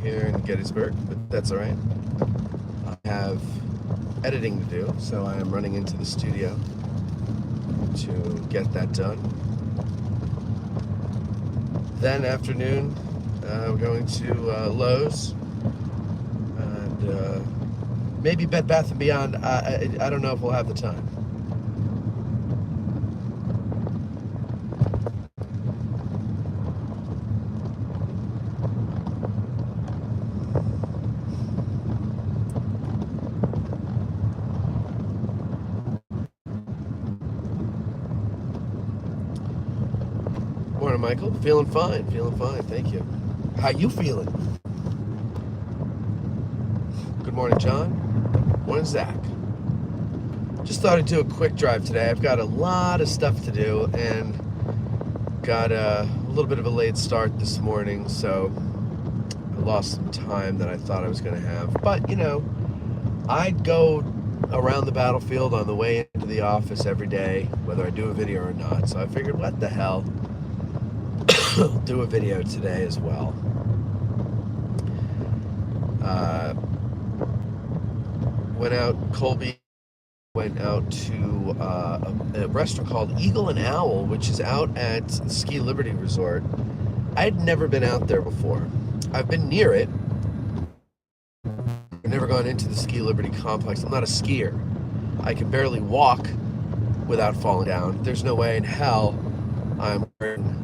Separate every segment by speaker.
Speaker 1: here in Gettysburg, but that's all right. I have editing to do, so I am running into the studio to get that done. Then afternoon, we're going to Lowe's and maybe Bed Bath & Beyond. I don't know if we'll have the time. Morning, Michael. Feeling fine, thank you. How you feeling? Good morning, John. Morning, Zach. Just thought I'd do a quick drive today. I've got a lot of stuff to do and got a little bit of a late start this morning, so I lost some time that I thought I was going to have. But, you know, I'd go around the battlefield on the way into the office every day, whether I do a video or not. So I figured, what the hell? Do a video today as well. Went out, Colby went out to a restaurant called Eagle and Owl, which is out at Ski Liberty Resort. I'd never been out there before. I've been near it. I've never gone into the Ski Liberty complex. I'm not a skier. I can barely walk without falling down. There's no way in hell I'm wearing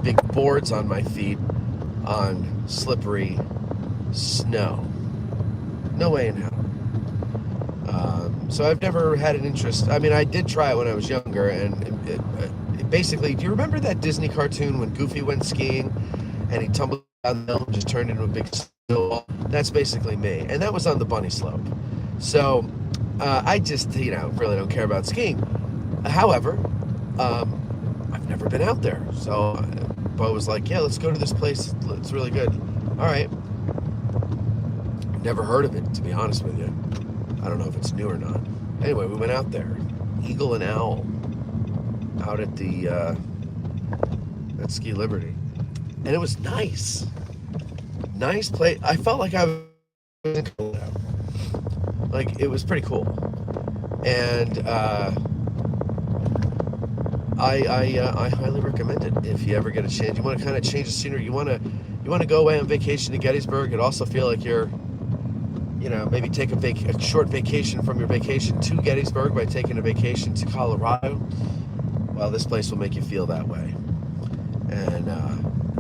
Speaker 1: big boards on my feet on slippery snow. No way in hell. So I've never had an interest. I mean, I did try it when I was younger, and it basically, do you remember that Disney cartoon when Goofy went skiing and he tumbled down the hill and just turned into a big snowball? That's basically me, and that was on the bunny slope. So I just, really don't care about skiing. However, I've never been out there, so Bo was like, yeah, let's go to this place, it's really good. All right. Never heard of it, to be honest with you. I don't know if it's new or not. Anyway, we went out there. Eagle and Owl, out at the at Ski Liberty, and it was nice. Nice place. I felt like I was in Colorado. Like, it was pretty cool, and I highly recommend it if you ever get a chance. You want to kind of change the scenery. You want to go away on vacation to Gettysburg and also feel like you're, maybe take a short vacation from your vacation to Gettysburg by taking a vacation to Colorado. Well, this place will make you feel that way, and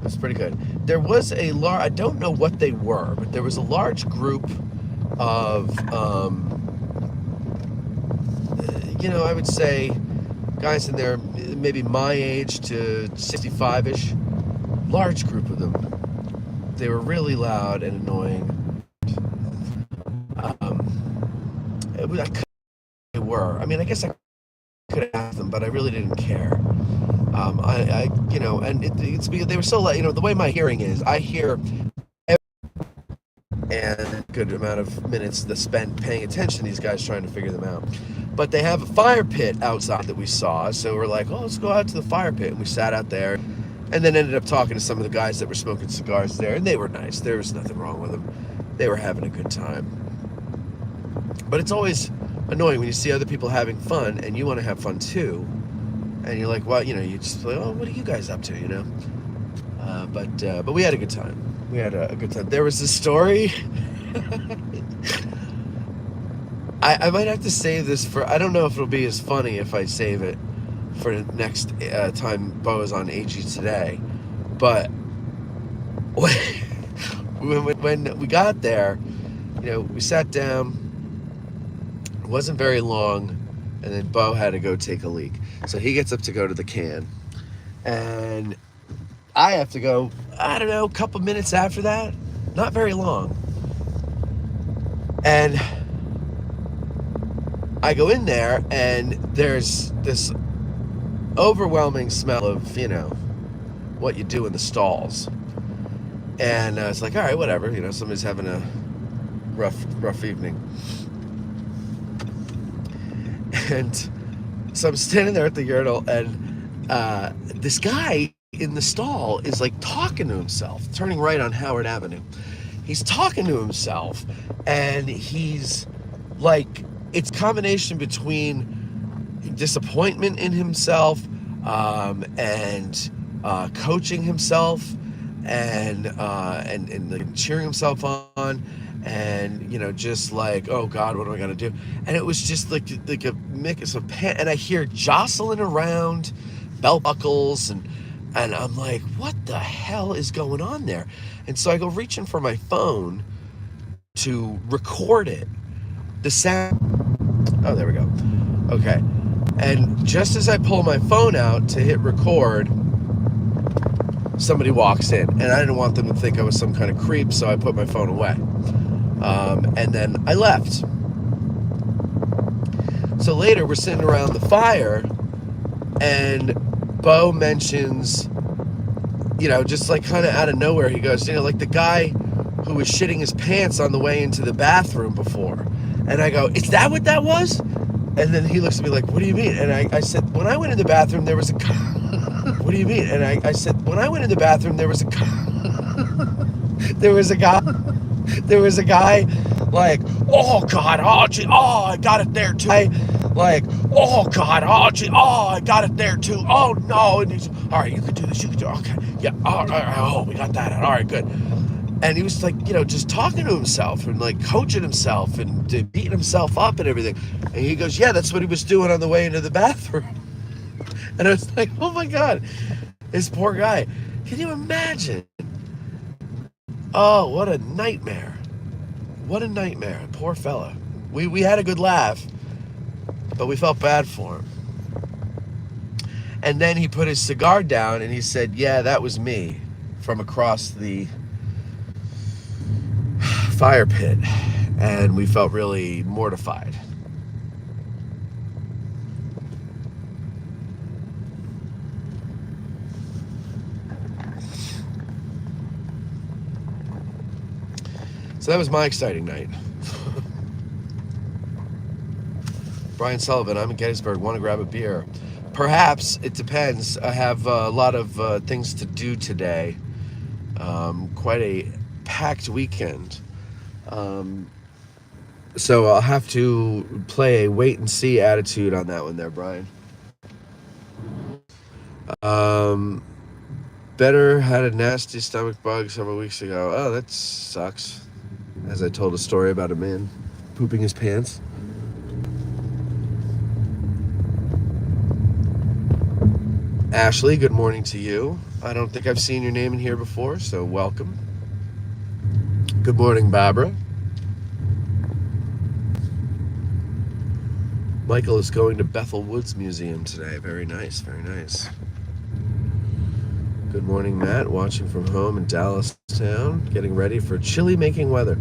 Speaker 1: it's pretty good. There was I don't know what they were, but there was a large group of, I would say, guys in there, maybe my age to 65-ish, large group of them. They were really loud and annoying. They were. I mean, I guess I could ask them, but I really didn't care. It's because they were so loud. The way my hearing is, I hear and a good amount of minutes spent paying attention to these guys trying to figure them out. But they have a fire pit outside that we saw, so we're like, oh, let's go out to the fire pit. And we sat out there, and then ended up talking to some of the guys that were smoking cigars there, and they were nice. There was nothing wrong with them. They were having a good time. But it's always annoying when you see other people having fun, and you want to have fun too, and you're like, well, you just like, oh, what are you guys up to, But we had a good time. We had a good time. There was a story. I might have to save this for, I don't know if it'll be as funny if I save it for the next time Bo is on AG Today. But when we got there, we sat down. It wasn't very long, and then Bo had to go take a leak. So he gets up to go to the can. And I have to go, I don't know, a couple minutes after that. Not very long. And I go in there, and there's this overwhelming smell of, what you do in the stalls. And it's like, all right, whatever. Somebody's having a rough evening. And so I'm standing there at the urinal, and this guy in the stall is like talking to himself, turning right on Howard Avenue. he's talking to himself, and he's like, it's a combination between disappointment in himself, and coaching himself, and like cheering himself on, and just like, oh God, what am I gonna do? And it was just like a mix of and I hear jostling around, belt buckles, and I'm like, what the hell is going on there? And so I go reaching for my phone to record it, the sound. Oh, there we go. Okay. And just as I pull my phone out to hit record, somebody walks in, and I didn't want them to think I was some kind of creep, so I put my phone away. And then I left. So later, we're sitting around the fire, and Bo mentions, just like kind of out of nowhere, he goes, like the guy who was shitting his pants on the way into the bathroom before. And I go, is that what that was? And then he looks at me like, what do you mean? And I said, when I went in the bathroom, there was a guy. What do you mean? And I said, when I went in the bathroom, there was a guy. There was a guy like, oh God, oh gee, oh, I got it there too. Like, oh God, oh gee, oh, I got it there too. Oh no. And he's, all right, you can do this, you can do it. Okay, yeah, all right, oh, we got that out. All right, good. And he was like, just talking to himself and like coaching himself and beating himself up and everything. And he goes, yeah, that's what he was doing on the way into the bathroom. And I was like, oh my God, this poor guy. Can you imagine? Oh, what a nightmare. What a nightmare. Poor fella. We had a good laugh, but we felt bad for him. And then he put his cigar down and he said, yeah, that was me, from across the fire pit. And we felt really mortified. So that was my exciting night. Brian Sullivan, I'm in Gettysburg, want to grab a beer. Perhaps, it depends. I have a lot of things to do today. Quite a packed weekend. So I'll have to play a wait and see attitude on that one there, Brian. Better had a nasty stomach bug several weeks ago. Oh, that sucks. As I told a story about a man pooping his pants. Ashley, good morning to you. I don't think I've seen your name in here before, so welcome. Good morning, Barbara. Michael is going to Bethel Woods Museum today. Very nice, very nice. Good morning, Matt, watching from home in Dallas town, getting ready for chilly making weather.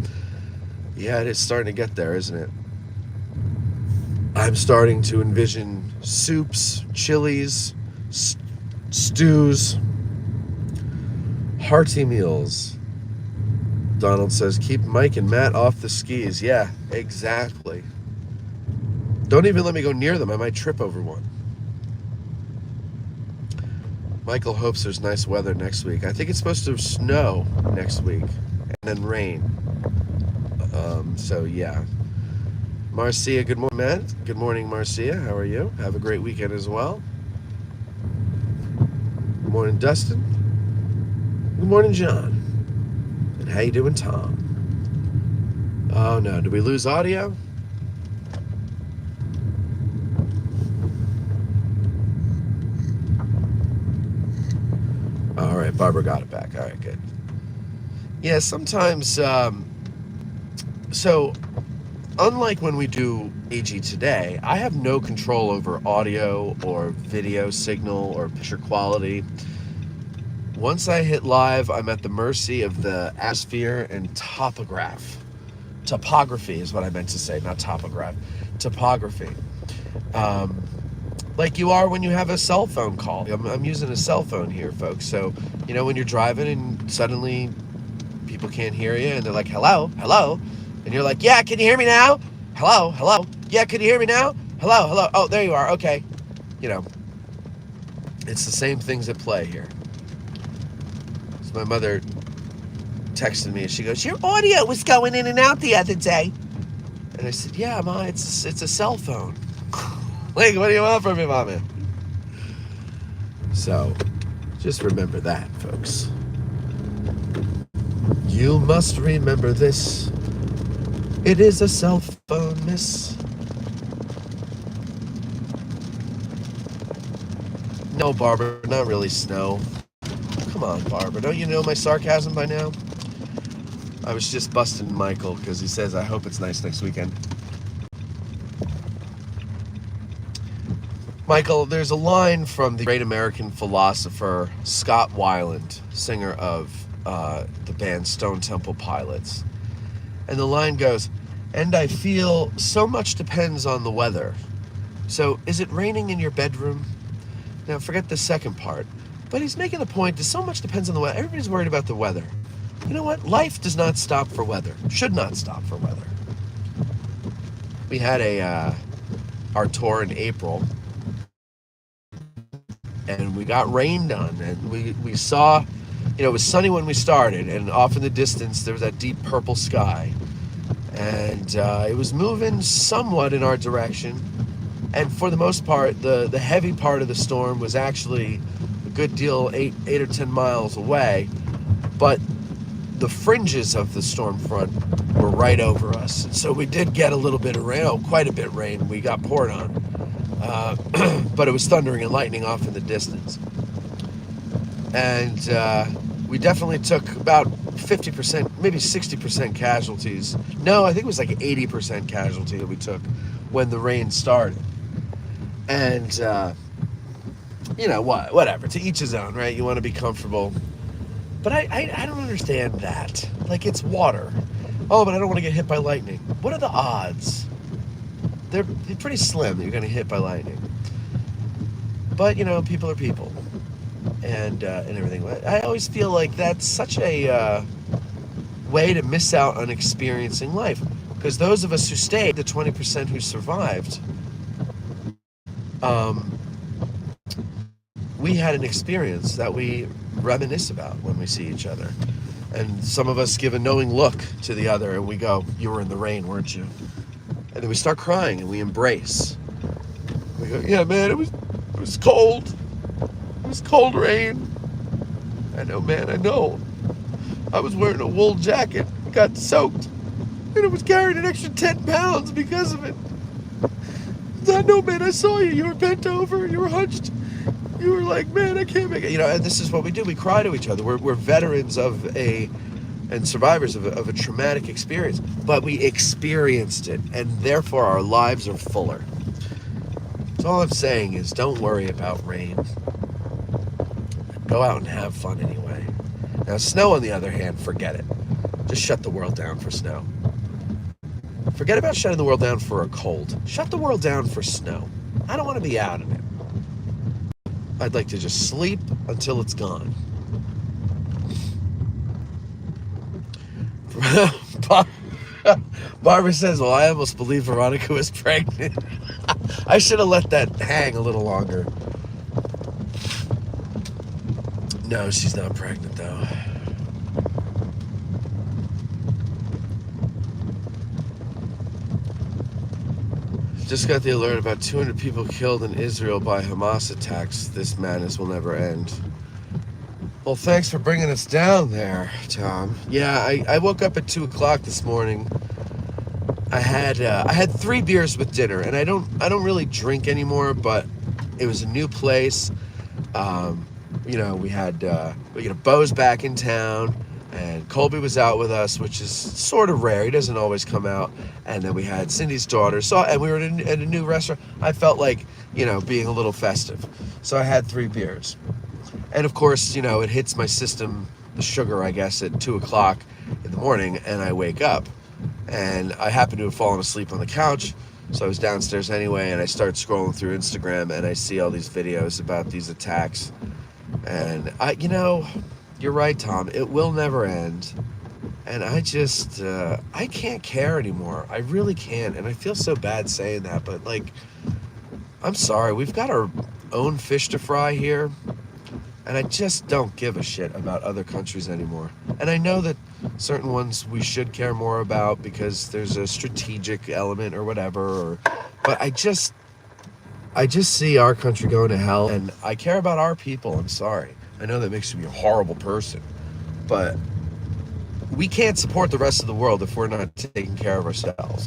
Speaker 1: Yeah, it is starting to get there, isn't it? I'm starting to envision soups, chilies, stews, hearty meals. Donald says, keep Mike and Matt off the skis. Yeah, exactly. Don't even let me go near them. I might trip over one. Michael hopes there's nice weather next week. I think it's supposed to snow next week and then rain. So yeah. Marcia, good morning, Matt. Good morning, Marcia. How are you? Have a great weekend as well. Good morning, Dustin. Good morning, John. And how you doing, Tom? Oh no, did we lose audio? All right, Barbara got it back. All right, good. Yeah, sometimes, so unlike when we do AG today, I have no control over audio or video signal or picture quality. Once I hit live, I'm at the mercy of the atmosphere and topography is what I meant to say, not topograph. Topography. Like you are when you have a cell phone call. I'm using a cell phone here, folks. So, when you're driving and suddenly people can't hear you and they're like, hello, hello. And you're like, yeah, can you hear me now? Hello, hello. Yeah, can you hear me now? Hello, hello. Oh, there you are. Okay. It's the same things at play here. So my mother texted me, and she goes, "Your audio was going in and out the other day." And I said, "Yeah, Ma, it's a cell phone." Like, what do you want from me, Mama? So, just remember that, folks. You must remember this. It is a cell phone, miss. No, Barbara, not really snow. Come on, Barbara. Don't you know my sarcasm by now? I was just busting Michael because he says, I hope it's nice next weekend. Michael, there's a line from the great American philosopher Scott Weiland, singer of the band Stone Temple Pilots. And the line goes, "And I feel so much depends on the weather. So is it raining in your bedroom?" Now forget the second part. But he's making the point that so much depends on the weather. Everybody's worried about the weather. You know what? Life does not stop for weather. Should not stop for weather. We had our tour in April. And we got rained on, and we saw, it was sunny when we started, and off in the distance there was that deep purple sky, and it was moving somewhat in our direction, and for the most part, the heavy part of the storm was actually a good deal, 8 or 10 miles away, but the fringes of the storm front were right over us, and so we did get a little bit of rain, quite a bit of rain. We got poured on. But it was thundering and lightning off in the distance. And we definitely took about 50%, maybe 60% casualties. No, I think it was like 80% casualty that we took when the rain started. And, whatever, to each his own, right? You want to be comfortable. But I don't understand that. Like, it's water. Oh, but I don't want to get hit by lightning. What are the odds? They're pretty slim that you're going to hit by lightning. But, people are people. And everything. I always feel like that's such a way to miss out on experiencing life. Because those of us who stayed, the 20% who survived, we had an experience that we reminisce about when we see each other. And some of us give a knowing look to the other and we go, "You were in the rain, weren't you?" And then we start crying and we embrace. We go, "Yeah, man, it was cold. It was cold rain. I know, man, I know. I was wearing a wool jacket, got soaked, and it was carrying an extra 10 pounds because of it. I know, man, I saw you. You were bent over, you were hunched. You were like, man, I can't make it." And this is what we do. We cry to each other. We're veterans and survivors of a traumatic experience, but we experienced it, and therefore our lives are fuller. So all I'm saying is, don't worry about rain. Go out and have fun anyway. Now, snow, on the other hand, forget it. Just shut the world down for snow. Forget about shutting the world down for a cold. Shut the world down for snow. I don't want to be out in it. I'd like to just sleep until it's gone. Barbara says, "Well, I almost believe Veronica was pregnant." I should have let that hang a little longer. No, she's not pregnant, though. Just got the alert about 200 people killed in Israel by Hamas attacks. This madness will never end. Well, thanks for bringing us down there, Tom. Yeah, I woke up at 2 o'clock this morning. I had 3 beers with dinner, and I don't really drink anymore, but it was a new place. We had Bo's back in town, and Colby was out with us, which is sort of rare. He doesn't always come out. And then we had Cindy's daughter, and we were at a new restaurant. I felt like, being a little festive. So I had 3 beers. And of course, it hits my system, the sugar, I guess, at 2 o'clock in the morning, and I wake up. And I happen to have fallen asleep on the couch, so I was downstairs anyway, and I start scrolling through Instagram, and I see all these videos about these attacks. And you're right, Tom, it will never end. And I just, I can't care anymore. I really can't. And I feel so bad saying that, but I'm sorry, we've got our own fish to fry here. And I just don't give a shit about other countries anymore. And I know that certain ones we should care more about because there's a strategic element or whatever. But I just see our country going to hell, and I care about our people. I'm sorry. I know that makes me a horrible person, but we can't support the rest of the world if we're not taking care of ourselves.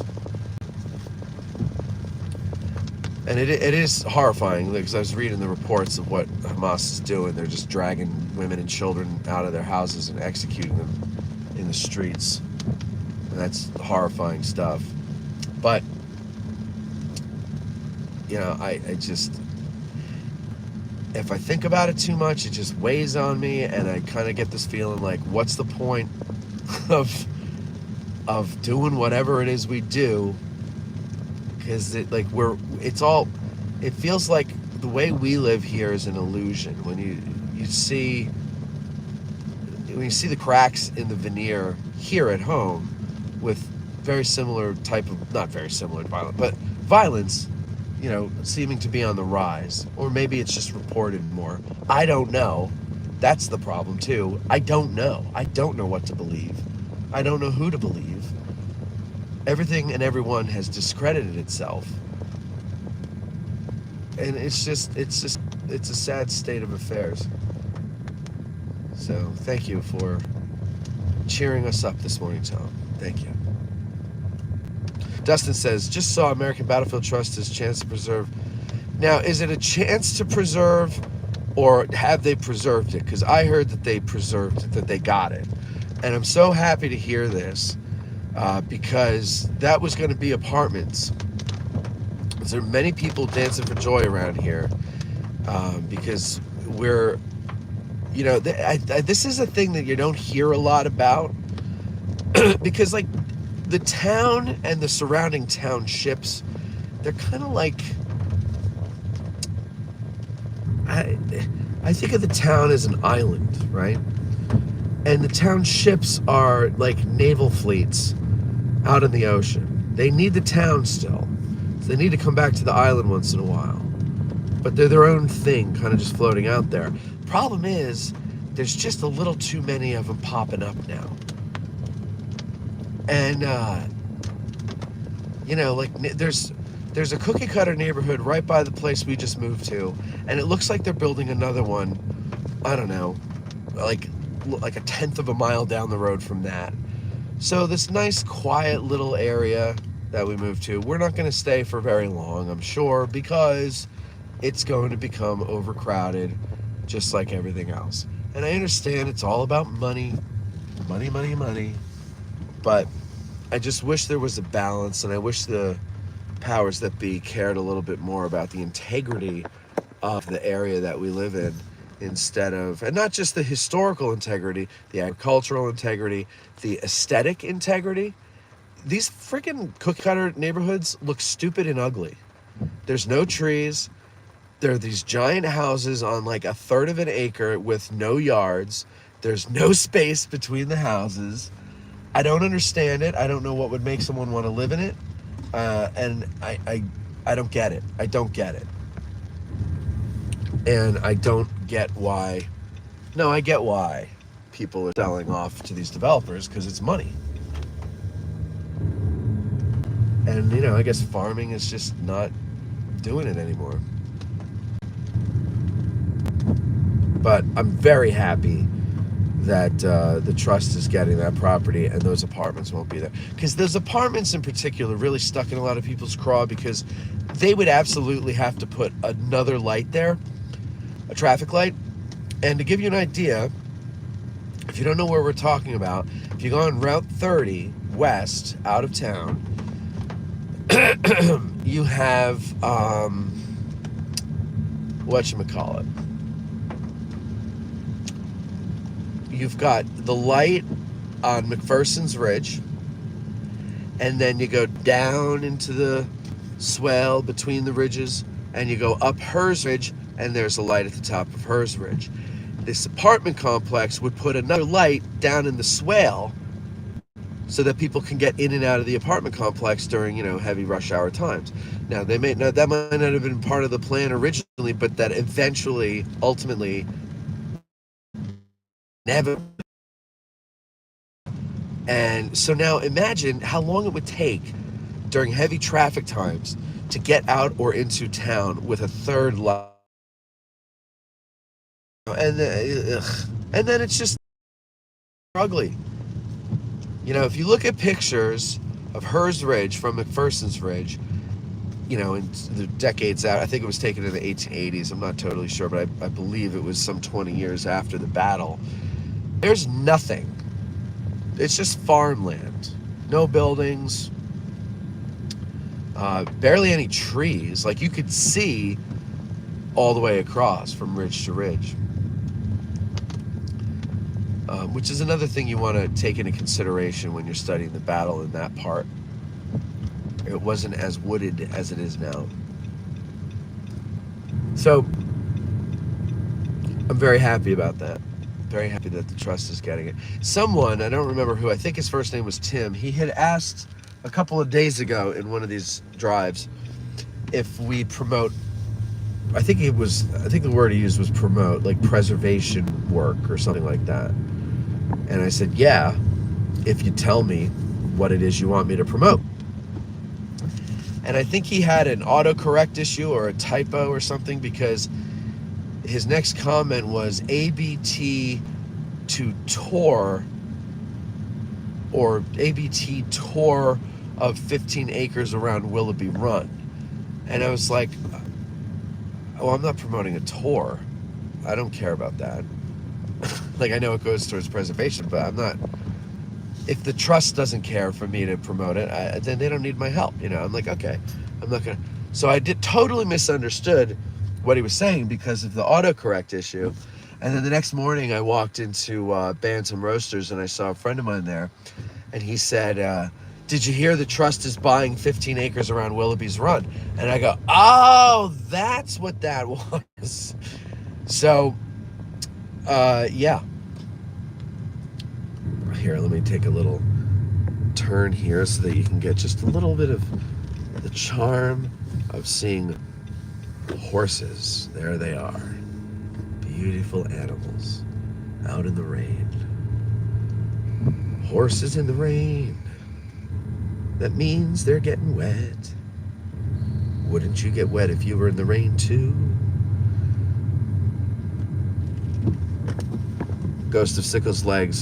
Speaker 1: And it is horrifying, because I was reading the reports of what Hamas is doing. They're just dragging women and children out of their houses and executing them in the streets. And that's horrifying stuff. But, you know, I just, if I think about it too much, it just weighs on me, and I kind of get this feeling like, what's the point of doing whatever it is we do? Because it feels like the way we live here is an illusion. When you see the cracks in the veneer here at home, with very similar type of, not very similar to violence, but violence, you know, seeming to be on the rise. Or maybe it's just reported more. I don't know. That's the problem too. I don't know. I don't know what to believe. I don't know who to believe. Everything and everyone has discredited itself. And it's a sad state of affairs. So thank you for cheering us up this morning, Tom. Thank you. Dustin says, just saw American Battlefield Trust as chance to preserve. Now, is it a chance to preserve, or have they preserved it? Because I heard that they preserved it, that they got it. And I'm so happy to hear this, because that was going to be apartments. There are many people dancing for joy around here, because we're, you know, this is a thing that you don't hear a lot about, because like the town and the surrounding townships, they're kind of like, I think of the town as an island, right? And the townships are like naval fleets out in the ocean. They need the town still. So they need to come back to the island once in a while. But they're their own thing, kind of just floating out there. Problem is, there's just a little too many of them popping up now. And, you know, like, there's a cookie cutter neighborhood right by the place we just moved to, and it looks like they're building another one, I don't know, like a tenth of a mile down the road from that. So this nice, quiet little area that we moved to, we're not going to stay for very long, I'm sure, because it's going to become overcrowded, just like everything else. And I understand it's all about money, money, money, money. But I just wish there was a balance, and I wish the powers that be cared a little bit more about the integrity of the area that we live in, instead of, and not just the historical integrity, the agricultural integrity, the aesthetic integrity. These freaking cookie cutter neighborhoods look stupid and ugly. There's no trees. There are these giant houses on like a third of an acre with no yards. There's no space between the houses. I don't understand it. I don't know what would make someone want to live in it. And I don't get it. I don't get it. And I don't get why. No, I get why people are selling off to these developers, because it's money. And, you know, I guess farming is just not doing it anymore. But I'm very happy that the trust is getting that property, and those apartments won't be there. Because those apartments in particular really stuck in a lot of people's craw, because they would absolutely have to put another light there, a traffic light. And to give you an idea, if you don't know where we're talking about, if you go on Route 30 west out of town, you have, whatchamacallit, you've got the light on McPherson's Ridge, and then you go down into the swale between the ridges, and you go up Hers Ridge, and there's a light at the top of Hers Ridge. This apartment complex would put another light down in the swale so that people can get in and out of the apartment complex during, you know, heavy rush hour times. Now, that might not have been part of the plan originally, but that eventually, ultimately, never. And so now imagine how long it would take during heavy traffic times to get out or into town with a third light. And then it's just ugly. If you look at pictures of Hearst Ridge from McPherson's Ridge, in the decades out, I think it was taken in the 1880s. I'm not totally sure, but I believe it was some 20 years after the battle. There's nothing. It's just farmland. No buildings. Barely any trees. Like, you could see all the way across from ridge to ridge. Which is another thing you want to take into consideration when you're studying the battle in that part. It wasn't as wooded as it is now. So, I'm very happy about that. Very happy that the trust is getting it. Someone, I don't remember who, I think his first name was Tim, he had asked a couple of days ago in one of these drives if we promote, I think the word he used was promote, like preservation work or something like that. And I said, yeah, if you tell me what it is you want me to promote. And I think he had an autocorrect issue or a typo or something, because his next comment was ABT to tour, or ABT tour of 15 acres around Willoughby Run. And I was like, oh, I'm not promoting a tour. I don't care about that. Like, I know it goes towards preservation, but I'm not. If the trust doesn't care for me to promote it, then they don't need my help. I'm like, okay, I'm not gonna. So I totally misunderstood what he was saying because of the autocorrect issue. And then the next morning I walked into Bantam Roasters and I saw a friend of mine there, and he said, did you hear the trust is buying 15 acres around Willoughby's Run? And I go, oh, that's what that was. So, yeah. Here, let me take a little turn here so that you can get just a little bit of the charm of seeing horses. There they are. Beautiful animals out in the rain. Horses in the rain. That means they're getting wet. Wouldn't you get wet if you were in the rain too? Ghost of Sickle's Leg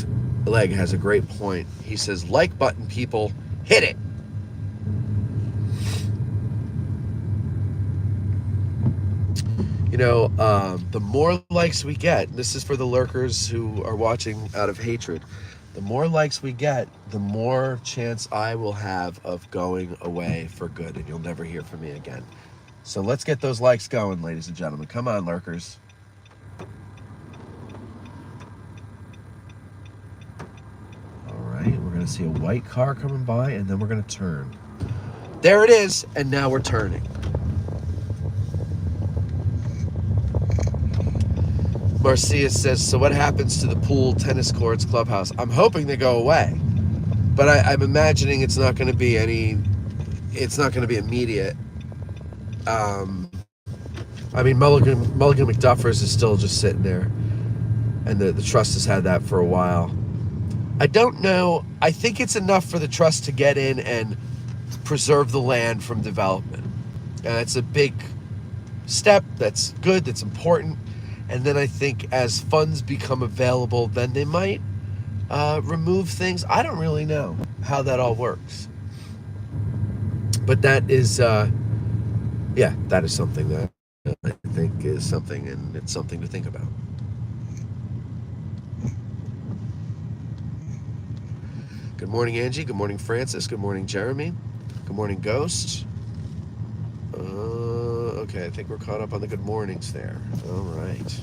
Speaker 1: has a great point. He says, like button, people, hit it. The more likes we get, this is for the lurkers who are watching out of hatred, the more likes we get, the more chance I will have of going away for good, and you'll never hear from me again. So let's get those likes going, ladies and gentlemen. Come on, lurkers. All right, we're going to see a white car coming by, and then we're going to turn. There it is, and now we're turning. Marcia says, so what happens to the pool, tennis courts, clubhouse? I'm hoping they go away. But I'm imagining it's not going to be immediate. Mulligan McDuffers is still just sitting there. And the trust has had that for a while. I don't know. I think it's enough for the trust to get in and preserve the land from development. It's a big step. That's good. That's important. And then I think as funds become available, then they might remove things. I don't really know how that all works. But that is, that is something that I think is something, and it's something to think about. Good morning, Angie. Good morning, Francis. Good morning, Jeremy. Good morning, Ghost. Okay, I think we're caught up on the good mornings there. All right.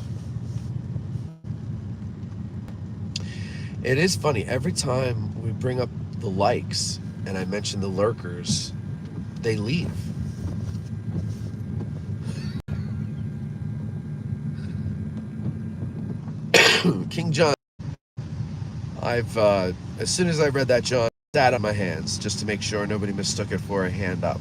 Speaker 1: It is funny. Every time we bring up the likes and I mention the lurkers, they leave. King John. As soon as I read that, John, sat on my hands just to make sure nobody mistook it for a hand up.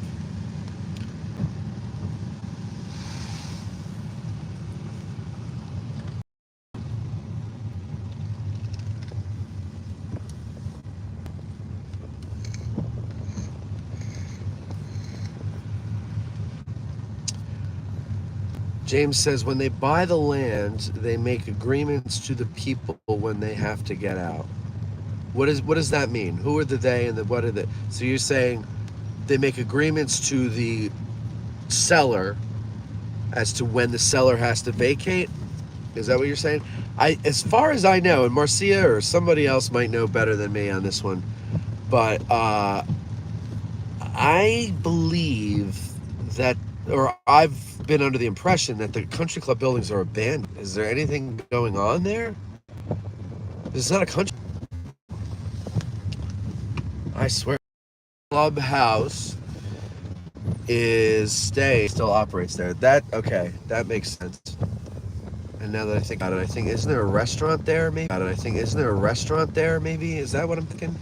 Speaker 1: James says when they buy the land, they make agreements to the people when they have to get out. What does that mean? Who are the they and what are the? So you're saying they make agreements to the seller as to when the seller has to vacate? Is that what you're saying? As far as I know, and Marcia or somebody else might know better than me on this one, but I believe that, or I've been under the impression that the country club buildings are abandoned. Is there anything going on there? This is not a country. I swear. Clubhouse is still operates there. That makes sense. And now that I think about it, isn't there a restaurant there? Maybe. Isn't there a restaurant there? Maybe is that what I'm thinking?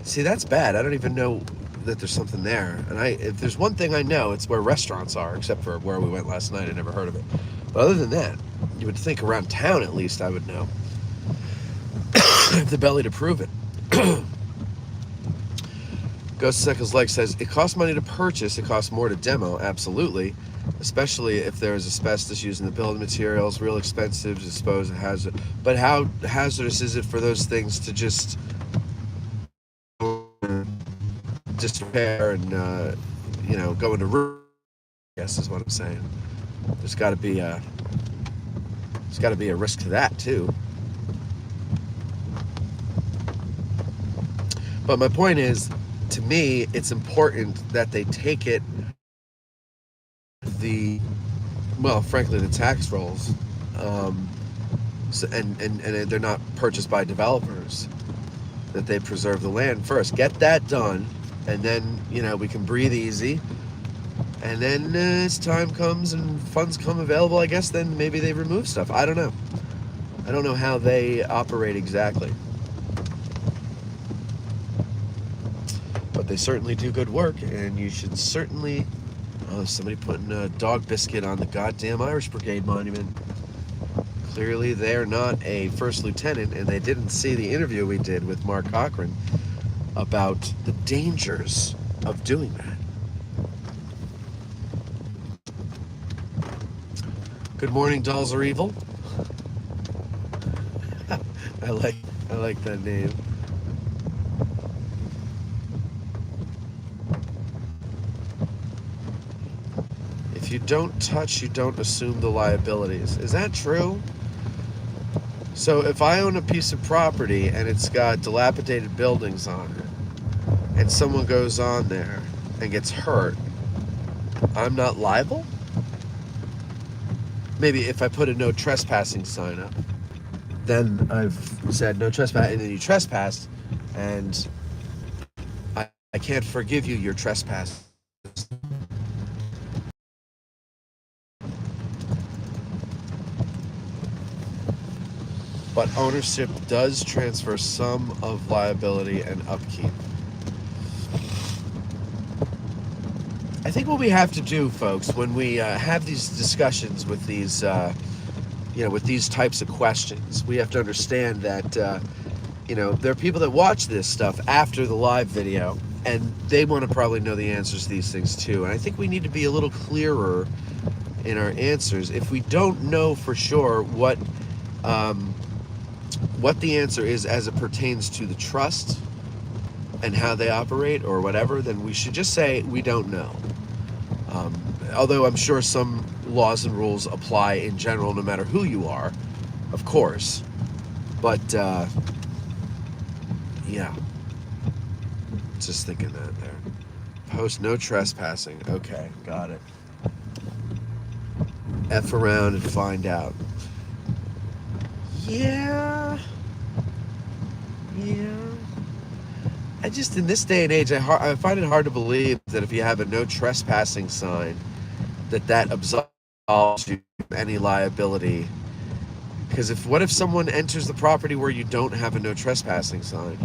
Speaker 1: See, that's bad. I don't even know that there's something there. And if there's one thing I know, it's where restaurants are. Except for where we went last night, I never heard of it. But other than that, you would think around town at least I would know. I have the belly to prove it. Ghost Seckles Leg says, it costs money to purchase, it costs more to demo, absolutely. Especially if there's asbestos used in the building materials, real expensive to dispose of hazard. But how hazardous is it for those things to just repair and, go into ruin, I guess is what I'm saying. There's got to be a risk to that, too. But my point is, to me, it's important that they take it frankly, the tax rolls, and they're not purchased by developers, that they preserve the land first. Get that done, and then, we can breathe easy. And then as time comes and funds come available, I guess then maybe they remove stuff. I don't know. I don't know how they operate exactly. But they certainly do good work, and you should certainly... Oh, somebody putting a dog biscuit on the goddamn Irish Brigade monument. Clearly they're not a first lieutenant, and they didn't see the interview we did with Mark Cochran about the dangers of doing that. Good morning, Dolls Are Evil. I like that name. If you don't touch, you don't assume the liabilities. Is that true? So if I own a piece of property and it's got dilapidated buildings on it, and someone goes on there and gets hurt, I'm not liable? Maybe if I put a no trespassing sign up, then I've said no trespass, and then you trespassed, and I can't forgive you your trespass. But ownership does transfer some of liability and upkeep. I think what we have to do, folks, when we have these discussions with these, with these types of questions, we have to understand that, there are people that watch this stuff after the live video, and they want to probably know the answers to these things too. And I think we need to be a little clearer in our answers. If we don't know for sure what the answer is as it pertains to the trust and how they operate or whatever, then we should just say we don't know. Although I'm sure some laws and rules apply in general no matter who you are, of course. But, yeah. Just thinking that there. Post no trespassing. Okay, got it. F around and find out. Yeah. I just, in this day and age, I find it hard to believe that if you have a no trespassing sign, that absolves you from any liability. Because what if someone enters the property where you don't have a no trespassing sign?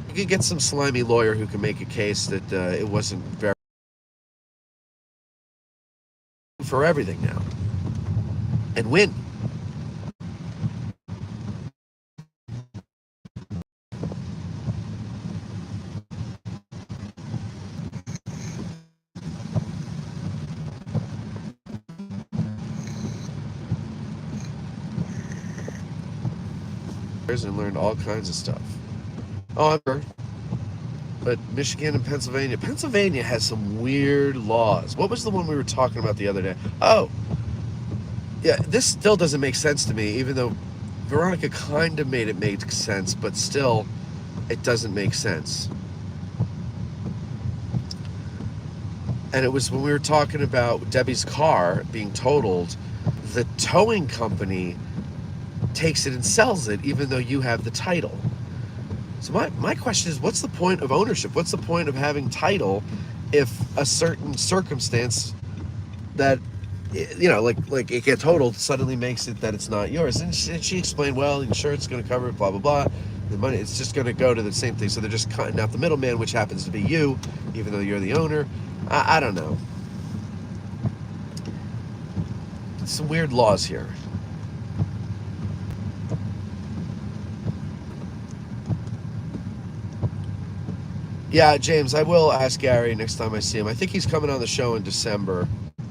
Speaker 1: You could get some slimy lawyer who can make a case that it wasn't very for everything now, and win. and learned all kinds of stuff. Oh, I'm sure. But Michigan and Pennsylvania. Pennsylvania has some weird laws. What was the one we were talking about the other day? Oh, yeah, this still doesn't make sense to me, even though Veronica kind of made it make sense, but still, it doesn't make sense. And it was when we were talking about Debbie's car being totaled, the towing company takes it and sells it, even though you have the title. So my question is, what's the point of ownership? What's the point of having title if a certain circumstance that, you know, like it gets totaled suddenly makes it that it's not yours? And she explained, well, insurance is going to cover it, blah, blah, blah. The money, it's just going to go to the same thing. So they're just cutting out the middleman, which happens to be you, even though you're the owner. I don't know. Some weird laws here. Yeah, James, I will ask Gary next time I see him. I think he's coming on the show in December.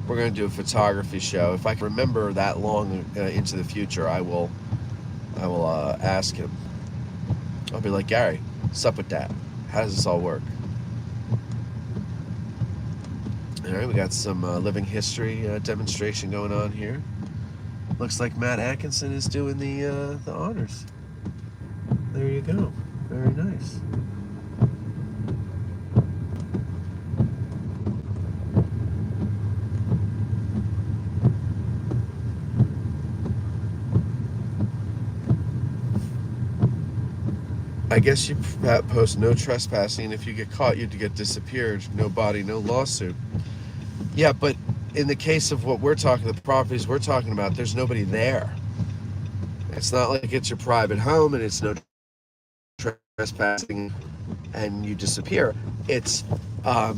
Speaker 1: We're going to do a photography show. If I can remember that long into the future, I will ask him. I'll be like, Gary, what's up with that? How does this all work? All right, we got some living history demonstration going on here. Looks like Matt Atkinson is doing the honors. There you go. Very nice. I guess you post no trespassing, and if you get caught, you'd get disappeared. No body, no lawsuit. Yeah, but in the case of what we're talking, the properties we're talking about, there's nobody there. It's not like it's your private home and it's no trespassing and you disappear. It's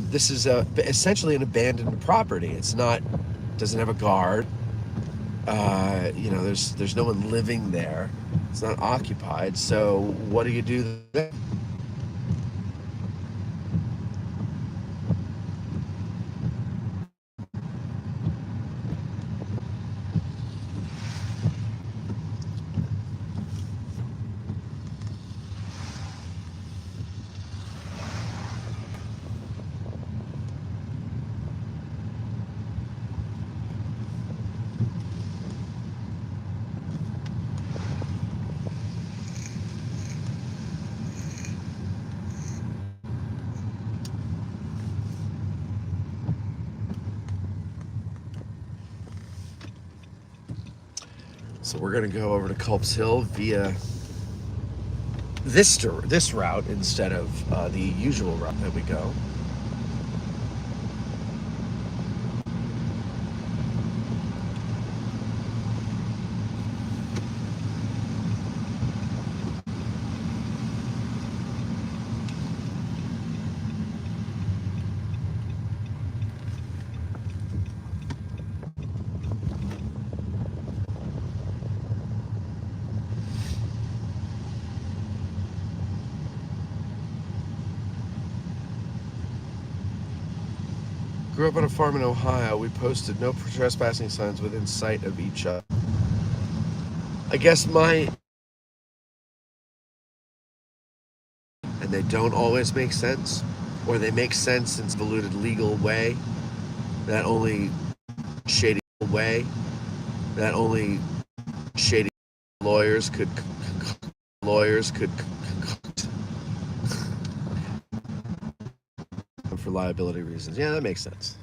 Speaker 1: this is essentially an abandoned property. It's not, doesn't have a guard. You know, there's no one living there. It's not occupied. So what do you do then? So we're going to go over to Culp's Hill via this route instead of the usual route that we go. Grew up on a farm in Ohio. We posted no trespassing signs within sight of each other. I guess and they don't always make sense, or they make sense in a diluted legal way that only shady lawyers could for liability reasons. Yeah, that makes sense.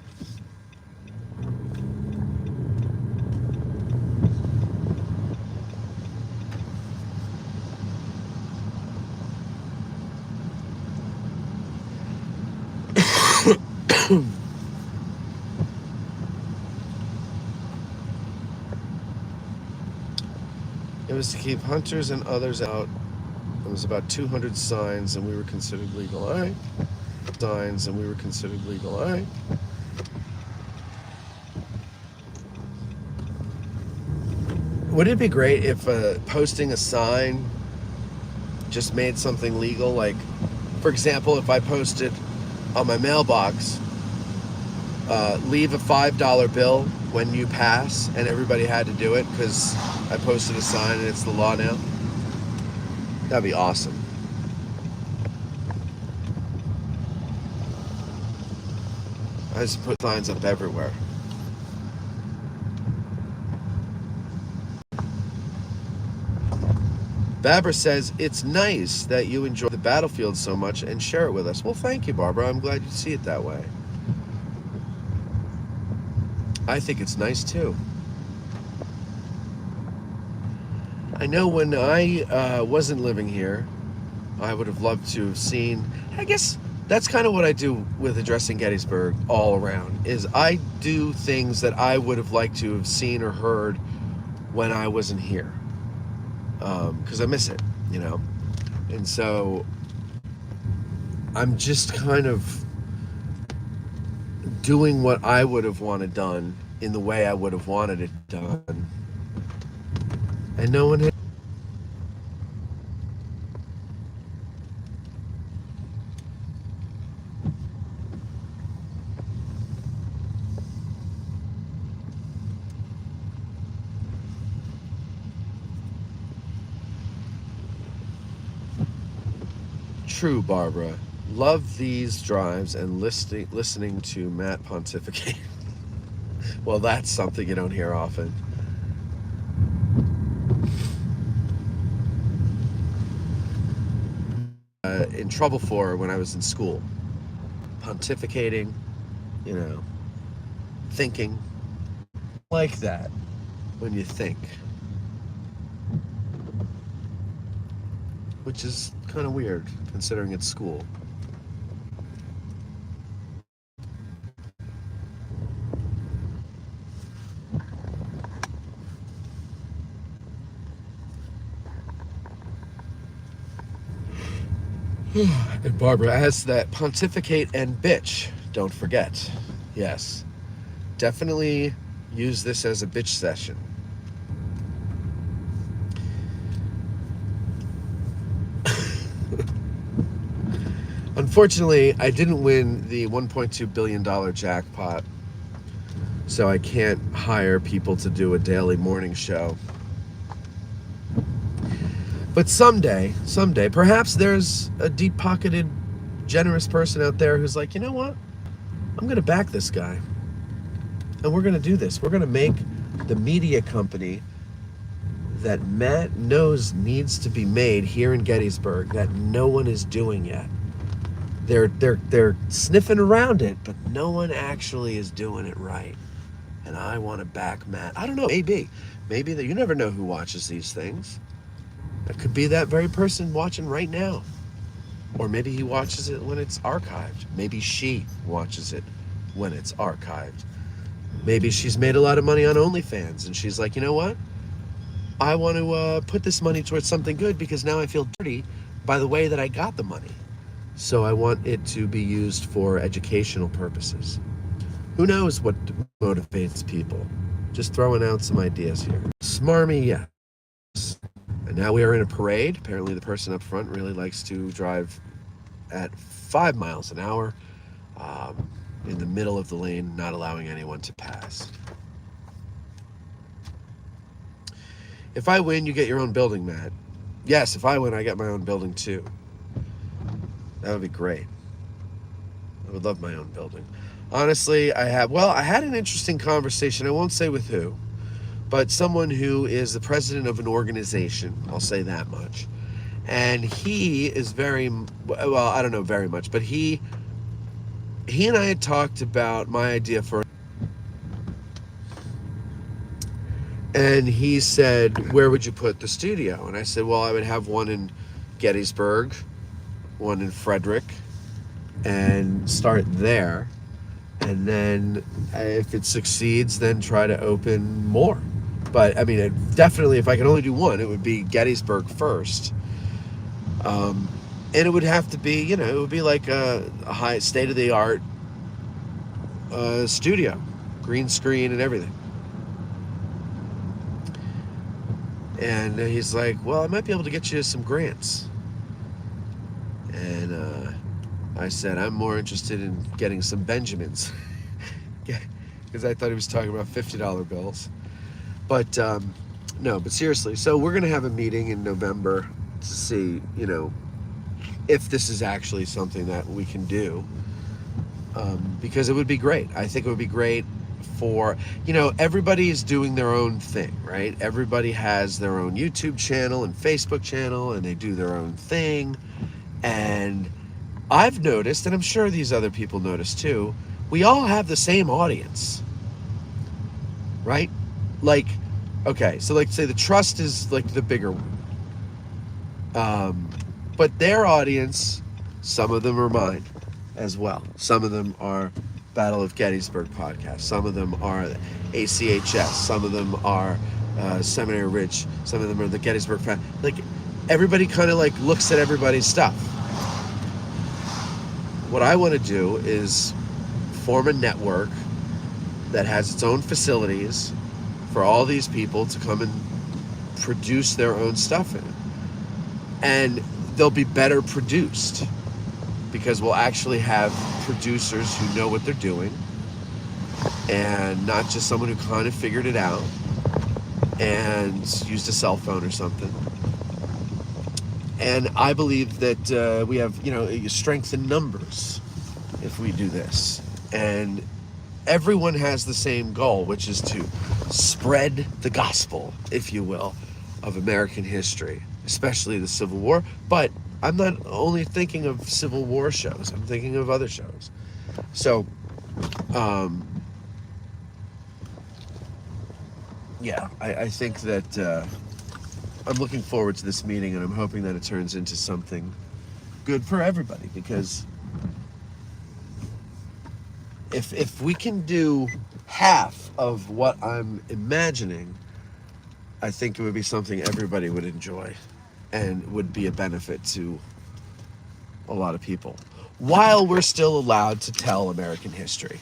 Speaker 1: It was to keep hunters and others out. It was about 200 signs, and we were considered legal. All right. Signs, and we were considered legal. All right. Would it be great if posting a sign just made something legal? Like, for example, if I posted on my mailbox, leave a $5 bill when you pass, and everybody had to do it because I posted a sign and it's the law now. That'd be awesome. I just put signs up everywhere. Barbara says, it's nice that you enjoy the battlefield so much and share it with us. Well, thank you, Barbara. I'm glad you see it that way. I think it's nice too. I know when I wasn't living here, I would have loved to have seen. I guess that's kind of what I do with addressing Gettysburg all around. Is I do things that I would have liked to have seen or heard when I wasn't here, because I miss it, you know. And so I'm just kind of doing what I would have wanted done in the way I would have wanted it done, and no one. True, Barbara. Love these drives and listening to Matt pontificate. Well, that's something you don't hear often. In trouble for when I was in school. Pontificating, you know, thinking. Like that when you think. Which is kind of weird considering it's school. And Barbara adds that pontificate and bitch, don't forget. Yes, definitely use this as a bitch session. Unfortunately, I didn't win the $1.2 billion jackpot, so I can't hire people to do a daily morning show. But someday, perhaps there's a deep-pocketed, generous person out there who's like, you know what? I'm going to back this guy. And we're going to do this. We're going to make the media company that Matt knows needs to be made here in Gettysburg that no one is doing yet. They're sniffing around it, but no one actually is doing it right. And I want to back Matt. I don't know, maybe that you never know who watches these things. It could be that very person watching right now. Or maybe he watches it when it's archived. Maybe she watches it when it's archived. Maybe she's made a lot of money on OnlyFans and she's like, you know what? I want to put this money towards something good because now I feel dirty by the way that I got the money. So I want it to be used for educational purposes. Who knows what motivates people? Just throwing out some ideas here. Smarmy, yes. And now we are in a parade. Apparently the person up front really likes to drive at 5 miles an hour in the middle of the lane, not allowing anyone to pass. If I win, you get your own building, Matt. Yes, if I win, I get my own building too. That would be great. I would love my own building. Honestly, I had an interesting conversation. I won't say with who, but someone who is the president of an organization. I'll say that much. And he is very, well, I don't know very much, but he and I had talked about my idea for, and he said, where would you put the studio? And I said, well, I would have one in Gettysburg, one in Frederick, and start there. And then if it succeeds, then try to open more. But I mean, definitely, if I could only do one, it would be Gettysburg first. And it would have to be, it would be like a high state-of-the-art studio, green screen and everything. And he's like, well, I might be able to get you some grants. And I said, I'm more interested in getting some Benjamins. Because I thought he was talking about $50 bills. But no, but seriously. So we're going to have a meeting in November to see, if this is actually something that we can do, because it would be great. I think it would be great for, everybody is doing their own thing, right? Everybody has their own YouTube channel and Facebook channel, and they do their own thing. And I've noticed, and I'm sure these other people notice too, we all have the same audience, right? Like, okay, so like say the Trust is like the bigger one. But their audience, some of them are mine as well. Some of them are Battle of Gettysburg podcast. Some of them are ACHS. Some of them are Seminary Ridge. Some of them are the Gettysburg fan. Like, everybody kind of like looks at everybody's stuff. What I want to do is form a network that has its own facilities for all these people to come and produce their own stuff in it. And they'll be better produced because we'll actually have producers who know what they're doing, and not just someone who kind of figured it out and used a cell phone or something. And I believe that we have, strength in numbers if we do this. And everyone has the same goal, which is to spread the gospel, if you will, of American history, especially the Civil War. But I'm not only thinking of Civil War shows, I'm thinking of other shows. So, I think that I'm looking forward to this meeting, and I'm hoping that it turns into something good for everybody, because if we can do half of what I'm imagining, I think it would be something everybody would enjoy and would be a benefit to a lot of people, while we're still allowed to tell American history,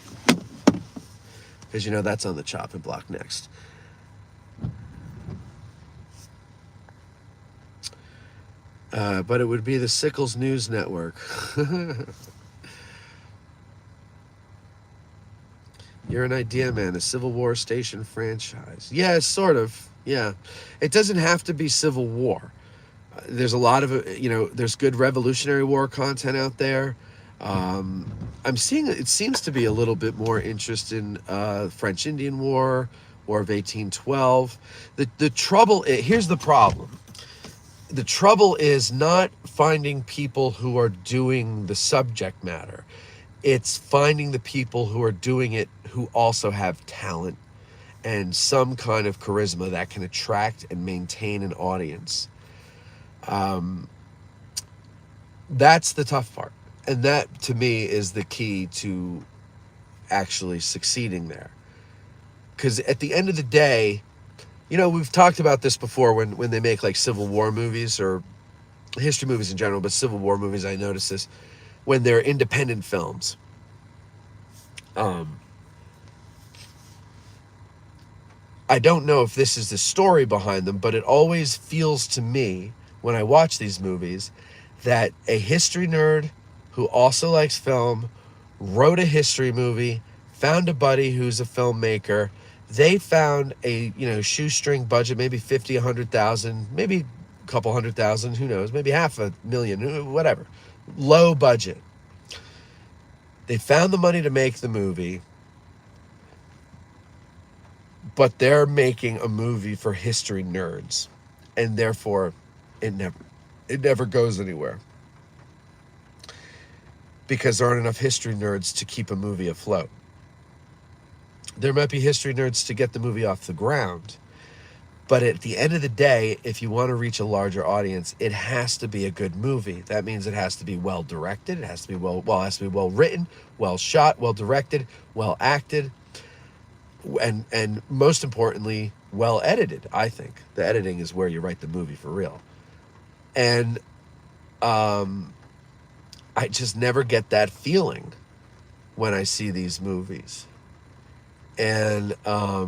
Speaker 1: because that's on the chopping block next. But it would be the Sickles News Network. You're an idea man, a Civil War station franchise. Yeah, sort of. Yeah. It doesn't have to be Civil War. There's a lot of, there's good Revolutionary War content out there. I'm seeing it seems to be a little bit more interest in French Indian War, War of 1812. The trouble, here's the problem. The trouble is not finding people who are doing the subject matter. It's finding the people who are doing it who also have talent and some kind of charisma that can attract and maintain an audience. That's the tough part. And that, to me, is the key to actually succeeding there. Because at the end of the day, we've talked about this before when they make like Civil War movies or history movies in general, but Civil War movies, I notice this, when they're independent films. I don't know if this is the story behind them, but it always feels to me when I watch these movies that a history nerd who also likes film wrote a history movie, found a buddy who's a filmmaker. They found a, shoestring budget, maybe 50, 100,000, maybe a couple 100,000, who knows, maybe $500,000, whatever. Low budget. They found the money to make the movie, but they're making a movie for history nerds, and therefore it never goes anywhere, because there aren't enough history nerds to keep a movie afloat. There might be history nerds to get the movie off the ground, but at the end of the day, if you want to reach a larger audience, it has to be a good movie. That means it has to be well directed, it has to be well written, well shot, well directed, well acted, and most importantly, well edited. I think the editing is where you write the movie for real. And I just never get that feeling when I see these movies. And I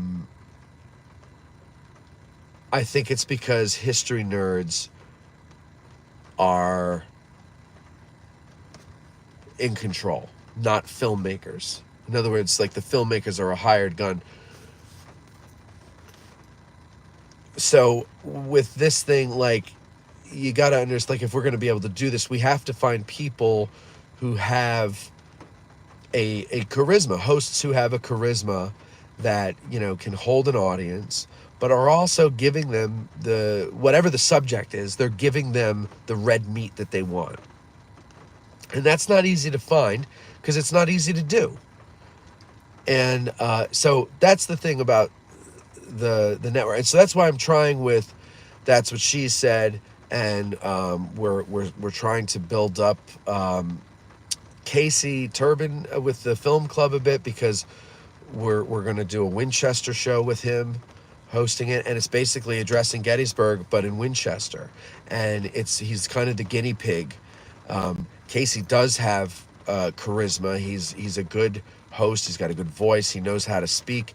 Speaker 1: think it's because history nerds are in control, not filmmakers. In other words, like the filmmakers are a hired gun. So with this thing, like, you got to understand, like, if we're going to be able to do this, we have to find people who have a charisma, hosts who have a charisma that, can hold an audience, but are also giving them whatever the subject is, they're giving them the red meat that they want. And that's not easy to find because it's not easy to do. And so that's the thing about the network. And so that's why I'm trying with That's What She Said. And we're trying to build up Casey Turbin with the film club a bit, because we're going to do a Winchester show with him hosting it, and it's basically addressing Gettysburg but in Winchester, and he's kind of the guinea pig. Casey does have charisma. He's a good host. He's got a good voice. He knows how to speak,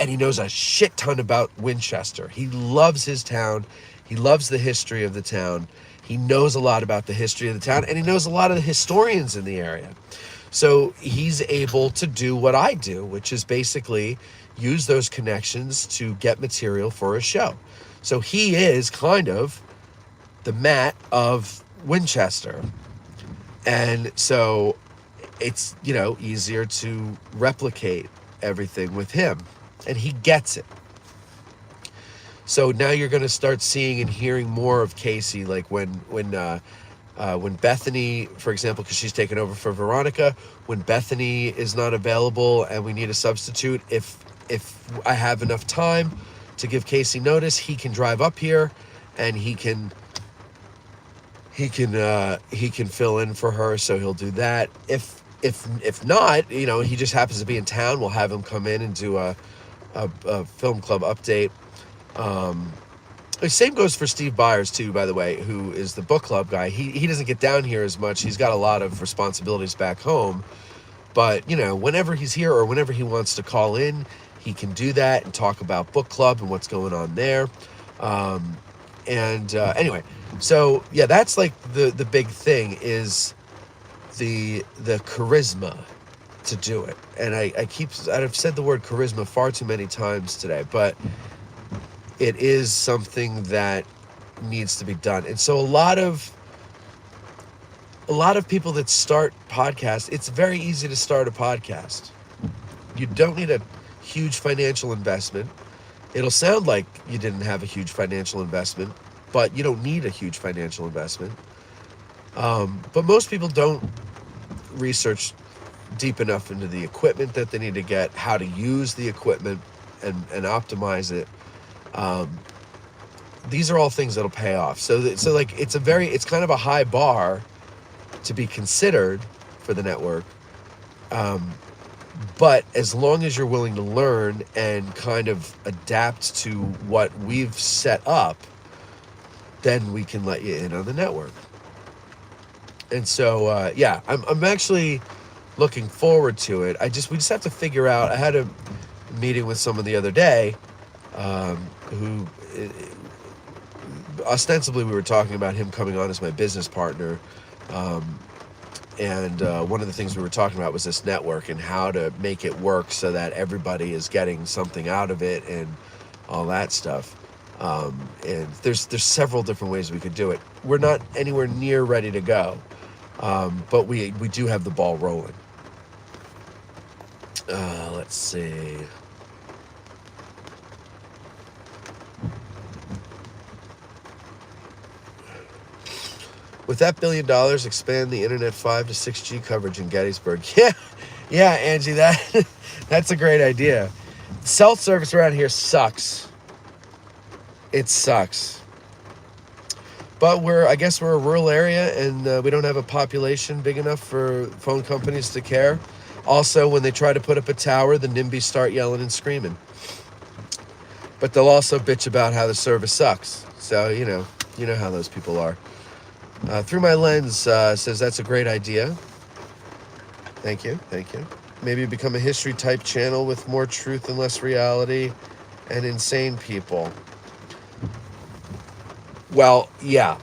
Speaker 1: and he knows a shit ton about Winchester. He loves his town. He loves the history of the town. He knows a lot about the history of the town, and he knows a lot of the historians in the area. So he's able to do what I do, which is basically use those connections to get material for a show. So he is kind of the Matt of Winchester. And so it's, easier to replicate everything with him. And he gets it. So now you're going to start seeing and hearing more of Casey, like when Bethany, for example, because she's taken over for Veronica, when Bethany is not available and we need a substitute, if I have enough time to give Casey notice, he can drive up here and he can fill in for her. So he'll do that. If not, he just happens to be in town, we'll have him come in and do a film club update. The same goes for Steve Byers too, by the way, who is the book club guy. He doesn't get down here as much. He's got a lot of responsibilities back home, but whenever he's here or whenever he wants to call in, he can do that and talk about book club and what's going on there. Anyway, so yeah, that's like the big thing is the charisma to do it. And I've said the word charisma far too many times today, but it is something that needs to be done. And so a lot of people that start podcasts, it's very easy to start a podcast. You don't need a huge financial investment. It'll sound like you didn't have a huge financial investment, but you don't need a huge financial investment. But most people don't research deep enough into the equipment that they need to get, how to use the equipment and optimize it. These are all things that'll pay off. So like it's kind of a high bar to be considered for the network. But as long as you're willing to learn and kind of adapt to what we've set up, then we can let you in on the network. And so, I'm actually looking forward to it. We just have to figure out. I had a meeting with someone the other day, who ostensibly we were talking about him coming on as my business partner. And one of the things we were talking about was this network and how to make it work so that everybody is getting something out of it and all that stuff. And there's several different ways we could do it. We're not anywhere near ready to go, but we do have the ball rolling. Let's see. With that $1 billion, expand the internet 5 to 6G coverage in Gettysburg. Yeah, Angie, that's a great idea. Cell service around here sucks. It sucks. But I guess we're a rural area, and we don't have a population big enough for phone companies to care. Also, when they try to put up a tower, the NIMBYs start yelling and screaming. But they'll also bitch about how the service sucks. So, you know how those people are. Through My Lens says that's a great idea. Thank you. Maybe become a history type channel with more truth and less reality and insane people. Well, yeah.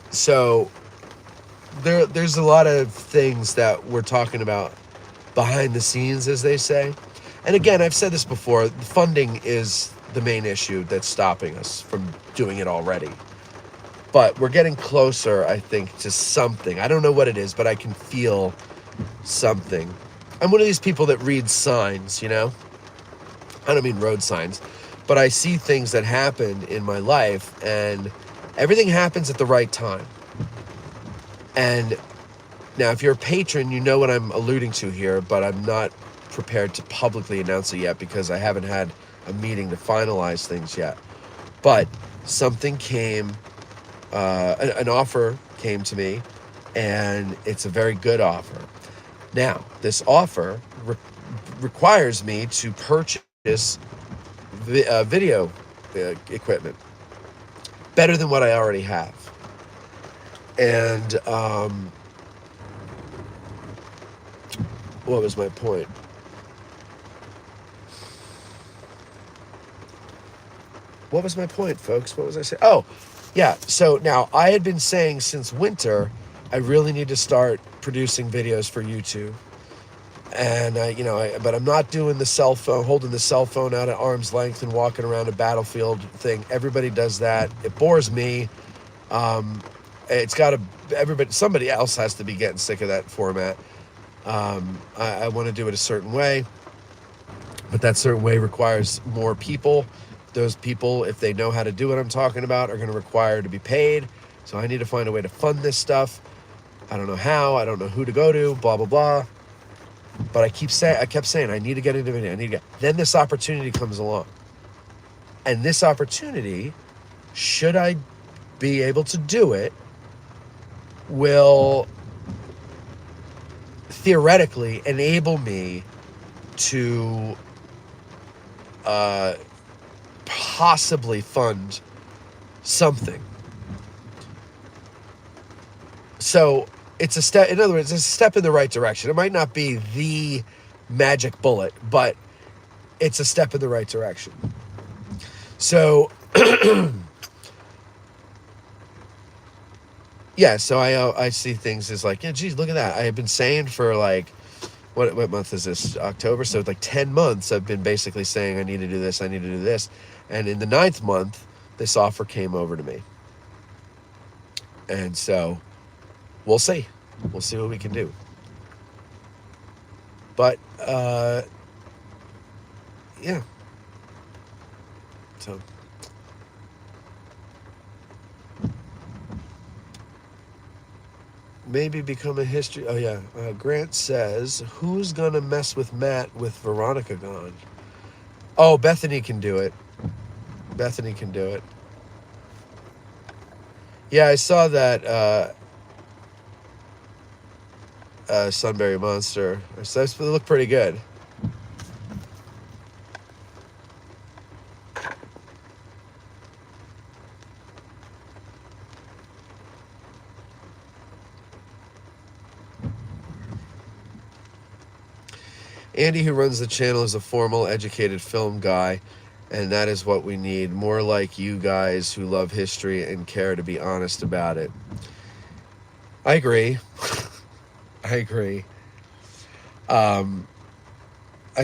Speaker 1: So there's a lot of things that we're talking about behind the scenes, as they say. And again, I've said this before, funding is the main issue that's stopping us from doing it already. But we're getting closer, I think, to something. I don't know what it is, but I can feel something. I'm one of these people that reads signs, you know? I don't mean road signs, but I see things that happen in my life, and everything happens at the right time. And now, if you're a patron, you know what I'm alluding to here, but I'm not prepared to publicly announce it yet because I haven't had a meeting to finalize things yet. But something came, an offer came to me, and it's a very good offer. Now, this offer requires me to purchase video equipment, better than what I already have. And what was my point? What was my point, folks? What was I saying? Oh, yeah. So now I had been saying since winter, I really need to start producing videos for YouTube. And but I'm not doing the cell phone, holding the cell phone out at arm's length and walking around a battlefield thing. Everybody does that. It bores me. It's got to, somebody else has to be getting sick of that format. I want to do it a certain way, but that certain way requires more people. Those people, if they know how to do what I'm talking about, are going to require to be paid. So I need to find a way to fund this stuff. I don't know how. I don't know who to go to. Blah blah blah. But I kept saying I need to get into video. Then this opportunity comes along, and this opportunity, should I be able to do it, will theoretically enable me to possibly fund something. So it's a step, in other words, it's a step in the right direction. It might not be the magic bullet, but it's a step in the right direction. So, yeah, so I see things as like, yeah, geez, look at that. I have been saying for like, what month is this? October? So like 10 months I've been basically saying I need to do this, I need to do this. And in the 9th month, this offer came over to me. And so we'll see. We'll see what we can do. But, yeah. So. Maybe become a history. Oh, yeah. Grant says, who's going to mess with Matt with Veronica gone? Oh, Bethany can do it. Bethany can do it. Yeah, I saw that Sunbury Monster. It looked pretty good. Andy, who runs the channel, is a formal, educated film guy, and that is what we need. More like you guys who love history and care to be honest about it. I agree. I agree. I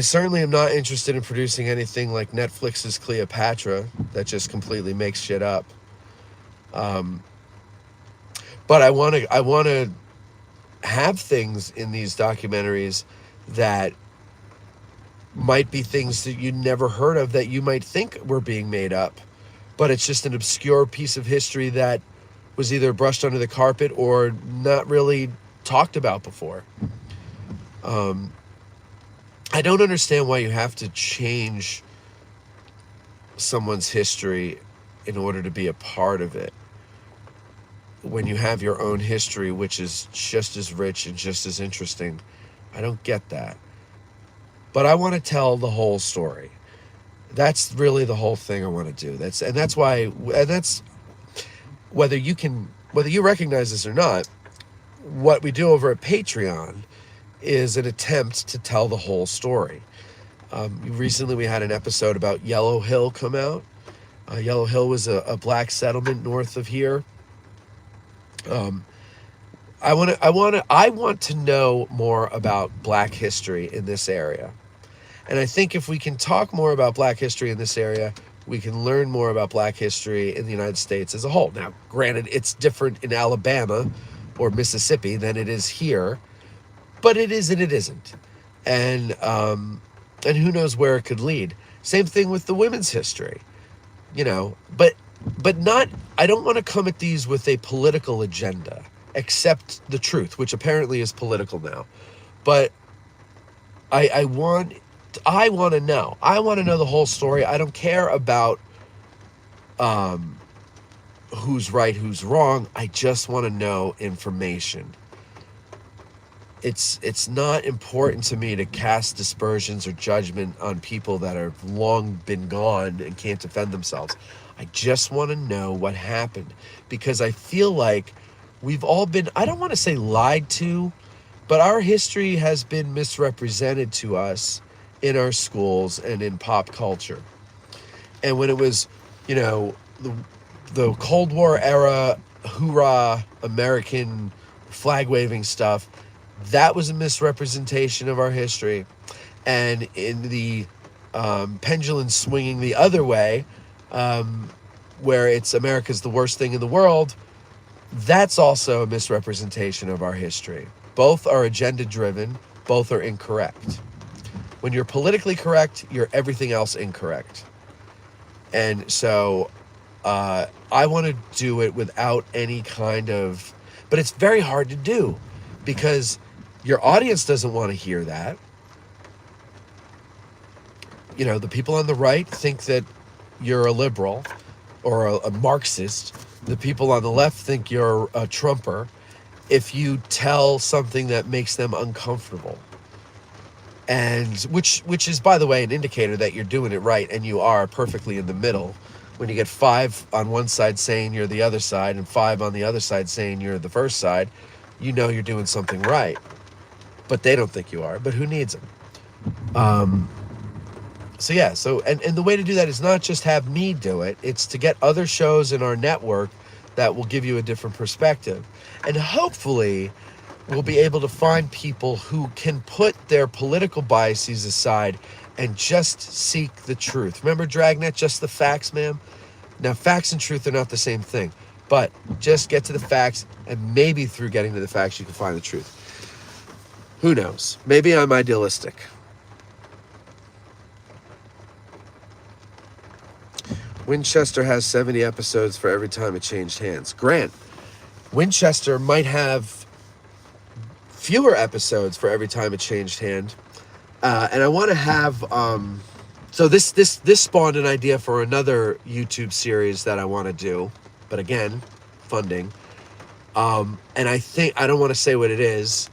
Speaker 1: certainly am not interested in producing anything like Netflix's Cleopatra that just completely makes shit up. But I want to have things in these documentaries that might be things that you never heard of, that you might think were being made up, but it's just an obscure piece of history that was either brushed under the carpet or not really talked about before. I don't understand why you have to change someone's history in order to be a part of it, when you have your own history, which is just as rich and just as interesting. I don't get that. But I want to tell the whole story. That's really the whole thing I want to do. That's whether you recognize this or not, what we do over at Patreon is an attempt to tell the whole story. Recently we had an episode about Yellow Hill come out. Yellow Hill was a black settlement north of here. I want to know more about black history in this area. And I think if we can talk more about black history in this area, we can learn more about Black history in the United States as a whole. Now, granted, it's different in Alabama or Mississippi than it is here, but it is and it isn't. And who knows where it could lead. Same thing with the women's history, but not, I don't want to come at these with a political agenda, except the truth, which apparently is political now. But I want to know. I want to know the whole story. I don't care about who's right, who's wrong. I just want to know information. It's not important to me to cast dispersions or judgment on people that have long been gone and can't defend themselves. I just want to know what happened, because I feel like we've all been, I don't want to say lied to, but our history has been misrepresented to us in our schools and in pop culture. And when it was, the Cold War era, hoorah, American flag waving stuff, that was a misrepresentation of our history. And in the pendulum swinging the other way, where it's America's the worst thing in the world, that's also a misrepresentation of our history. Both are agenda driven, both are incorrect. When you're politically correct, you're everything else incorrect. And so I want to do it without any kind of, but it's very hard to do because your audience doesn't want to hear that. The people on the right think that you're a liberal or a Marxist. The people on the left think you're a Trumper if you tell something that makes them uncomfortable. And which is, by the way, an indicator that you're doing it right and you are perfectly in the middle. When you get 5 on one side saying you're the other side and 5 on the other side saying you're the first side, you're doing something right. But they don't think you are, but who needs them? And the way to do that is not just have me do it, it's to get other shows in our network that will give you a different perspective. And hopefully we'll be able to find people who can put their political biases aside and just seek the truth. Remember Dragnet, just the facts, ma'am? Now, facts and truth are not the same thing, but just get to the facts, and maybe through getting to the facts, you can find the truth. Who knows? Maybe I'm idealistic. Winchester has 70 episodes for every time it changed hands. Grant, Winchester might have fewer episodes for every time it changed hand. And I want to have, so this spawned an idea for another YouTube series that I want to do, but again, funding. And I don't want to say what it is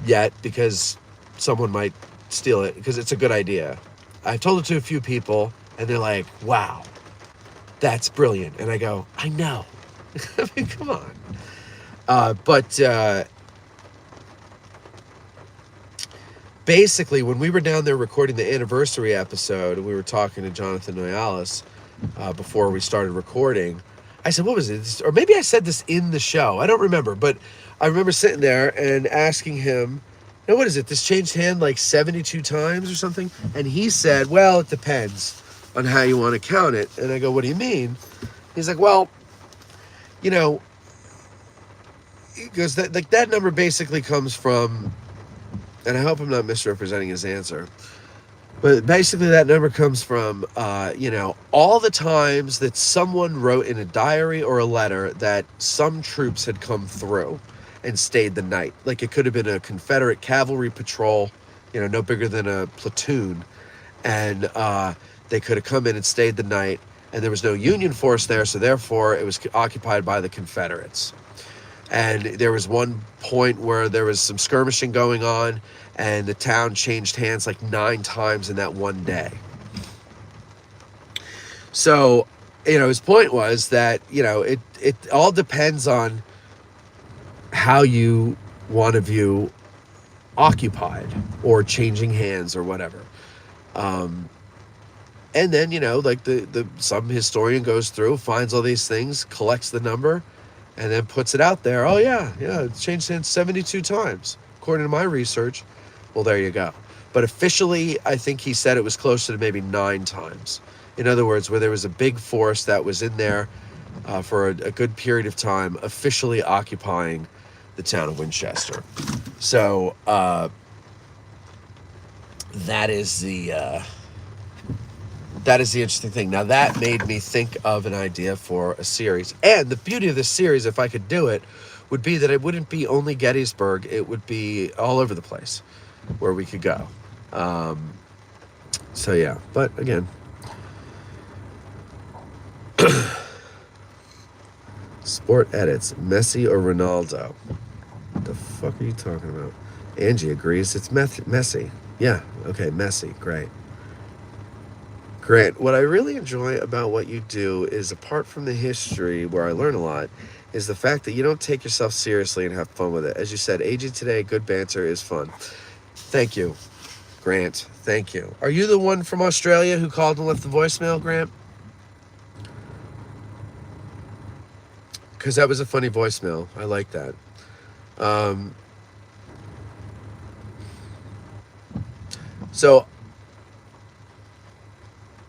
Speaker 1: yet because someone might steal it, because it's a good idea. I've told it to a few people and they're like, wow, that's brilliant. And I go, I know. I mean, come on. Basically, when we were down there recording the anniversary episode, we were talking to Jonathan Noyalis before we started recording. I said, what was it? Or maybe I said this in the show. I don't remember. But I remember sitting there and asking him, what is it? This changed hand like 72 times or something? And he said, well, it depends on how you want to count it. And I go, what do you mean? He's like, well, he goes, that number basically comes from, and I hope I'm not misrepresenting his answer, but basically that number comes from, all the times that someone wrote in a diary or a letter that some troops had come through and stayed the night. Like it could have been a Confederate cavalry patrol, no bigger than a platoon. And they could have come in and stayed the night, and there was no Union force there, so therefore it was occupied by the Confederates. And there was one point where there was some skirmishing going on, and the town changed hands like 9 times in that one day. So, his point was that, it all depends on how you want to view occupied or changing hands or whatever. And then, some historian goes through, finds all these things, collects the number, and then puts it out there. Oh, yeah, it's changed hands 72 times, according to my research. Well, there you go. But officially, I think he said it was closer to maybe 9 times. In other words, where there was a big force that was in there for a good period of time, officially occupying the town of Winchester. So that is the interesting thing. Now that made me think of an idea for a series, and the beauty of this series, if I could do it, would be that it wouldn't be only Gettysburg; it would be all over the place where we could go. So yeah, but again, sport edits: Messi or Ronaldo? What the fuck are you talking about? Angie agrees. It's Messi. Yeah. Okay, Messi. Great. Grant, what I really enjoy about what you do is, apart from the history where I learn a lot, is the fact that you don't take yourself seriously and have fun with it. As you said, aging today, good banter is fun. Thank you, Grant. Thank you. Are you the one from Australia who called and left the voicemail, Grant? Because that was a funny voicemail. I like that. So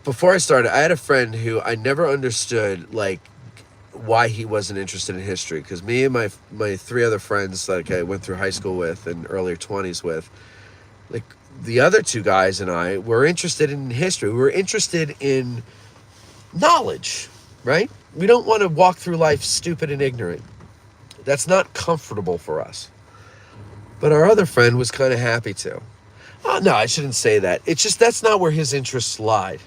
Speaker 1: before I started, I had a friend who I never understood, like, why he wasn't interested in history. Because me and my three other friends, like I went through high school with and earlier 20s with, like the other two guys and I were interested in history. We were interested in knowledge, right? We don't want to walk through life stupid and ignorant. That's not comfortable for us. But our other friend was kind of happy to. Oh, no, I shouldn't say that. It's just that's not where his interests lied,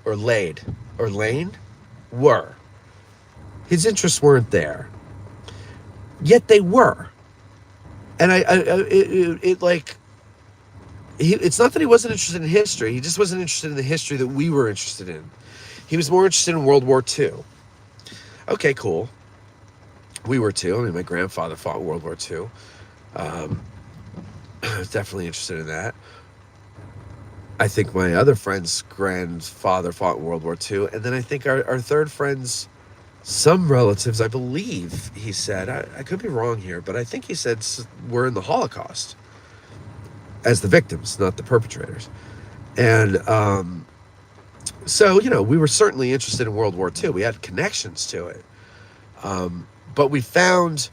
Speaker 1: or laid, or lane were. His interests weren't there. Yet they were. And it's not that he wasn't interested in history. He just wasn't interested in the history that we were interested in. He was more interested in World War II. Okay, cool. We were too. I mean, my grandfather fought in World War II. I was definitely interested in that. I think my other friend's grandfather fought in World War II. And then I think our third friend's, some relatives, I believe he said, I could be wrong here, but I think he said were in the Holocaust as the victims, not the perpetrators. And so, we were certainly interested in World War II. We had connections to it. But we found,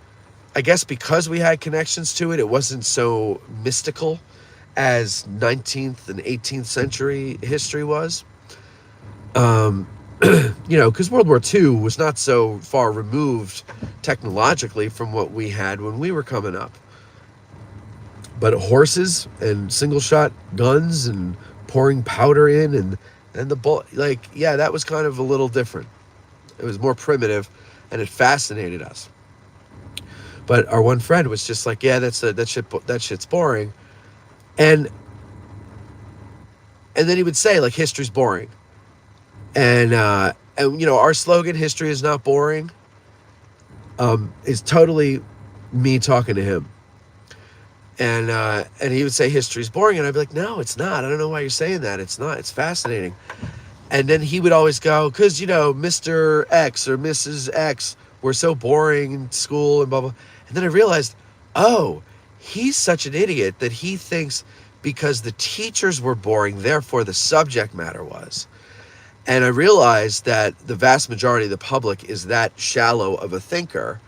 Speaker 1: I guess because we had connections to it, it wasn't so mystical as 19th and 18th century history was. Because World War II was not so far removed technologically from what we had when we were coming up. But horses and single-shot guns and pouring powder in and the bullet, that was kind of a little different. It was more primitive, and it fascinated us. But our one friend was just like, yeah, that shit's boring. And then he would say, like, history's boring. And our slogan, history is not boring, is totally me talking to him. And he would say history's boring, and I'd be like, no, it's not. I don't know why you're saying that. It's not. It's fascinating. And then he would always go, because, Mr. X or Mrs. X were so boring in school and blah, blah. And then I realized, oh, he's such an idiot that he thinks because the teachers were boring, therefore the subject matter was. And I realized that the vast majority of the public is that shallow of a thinker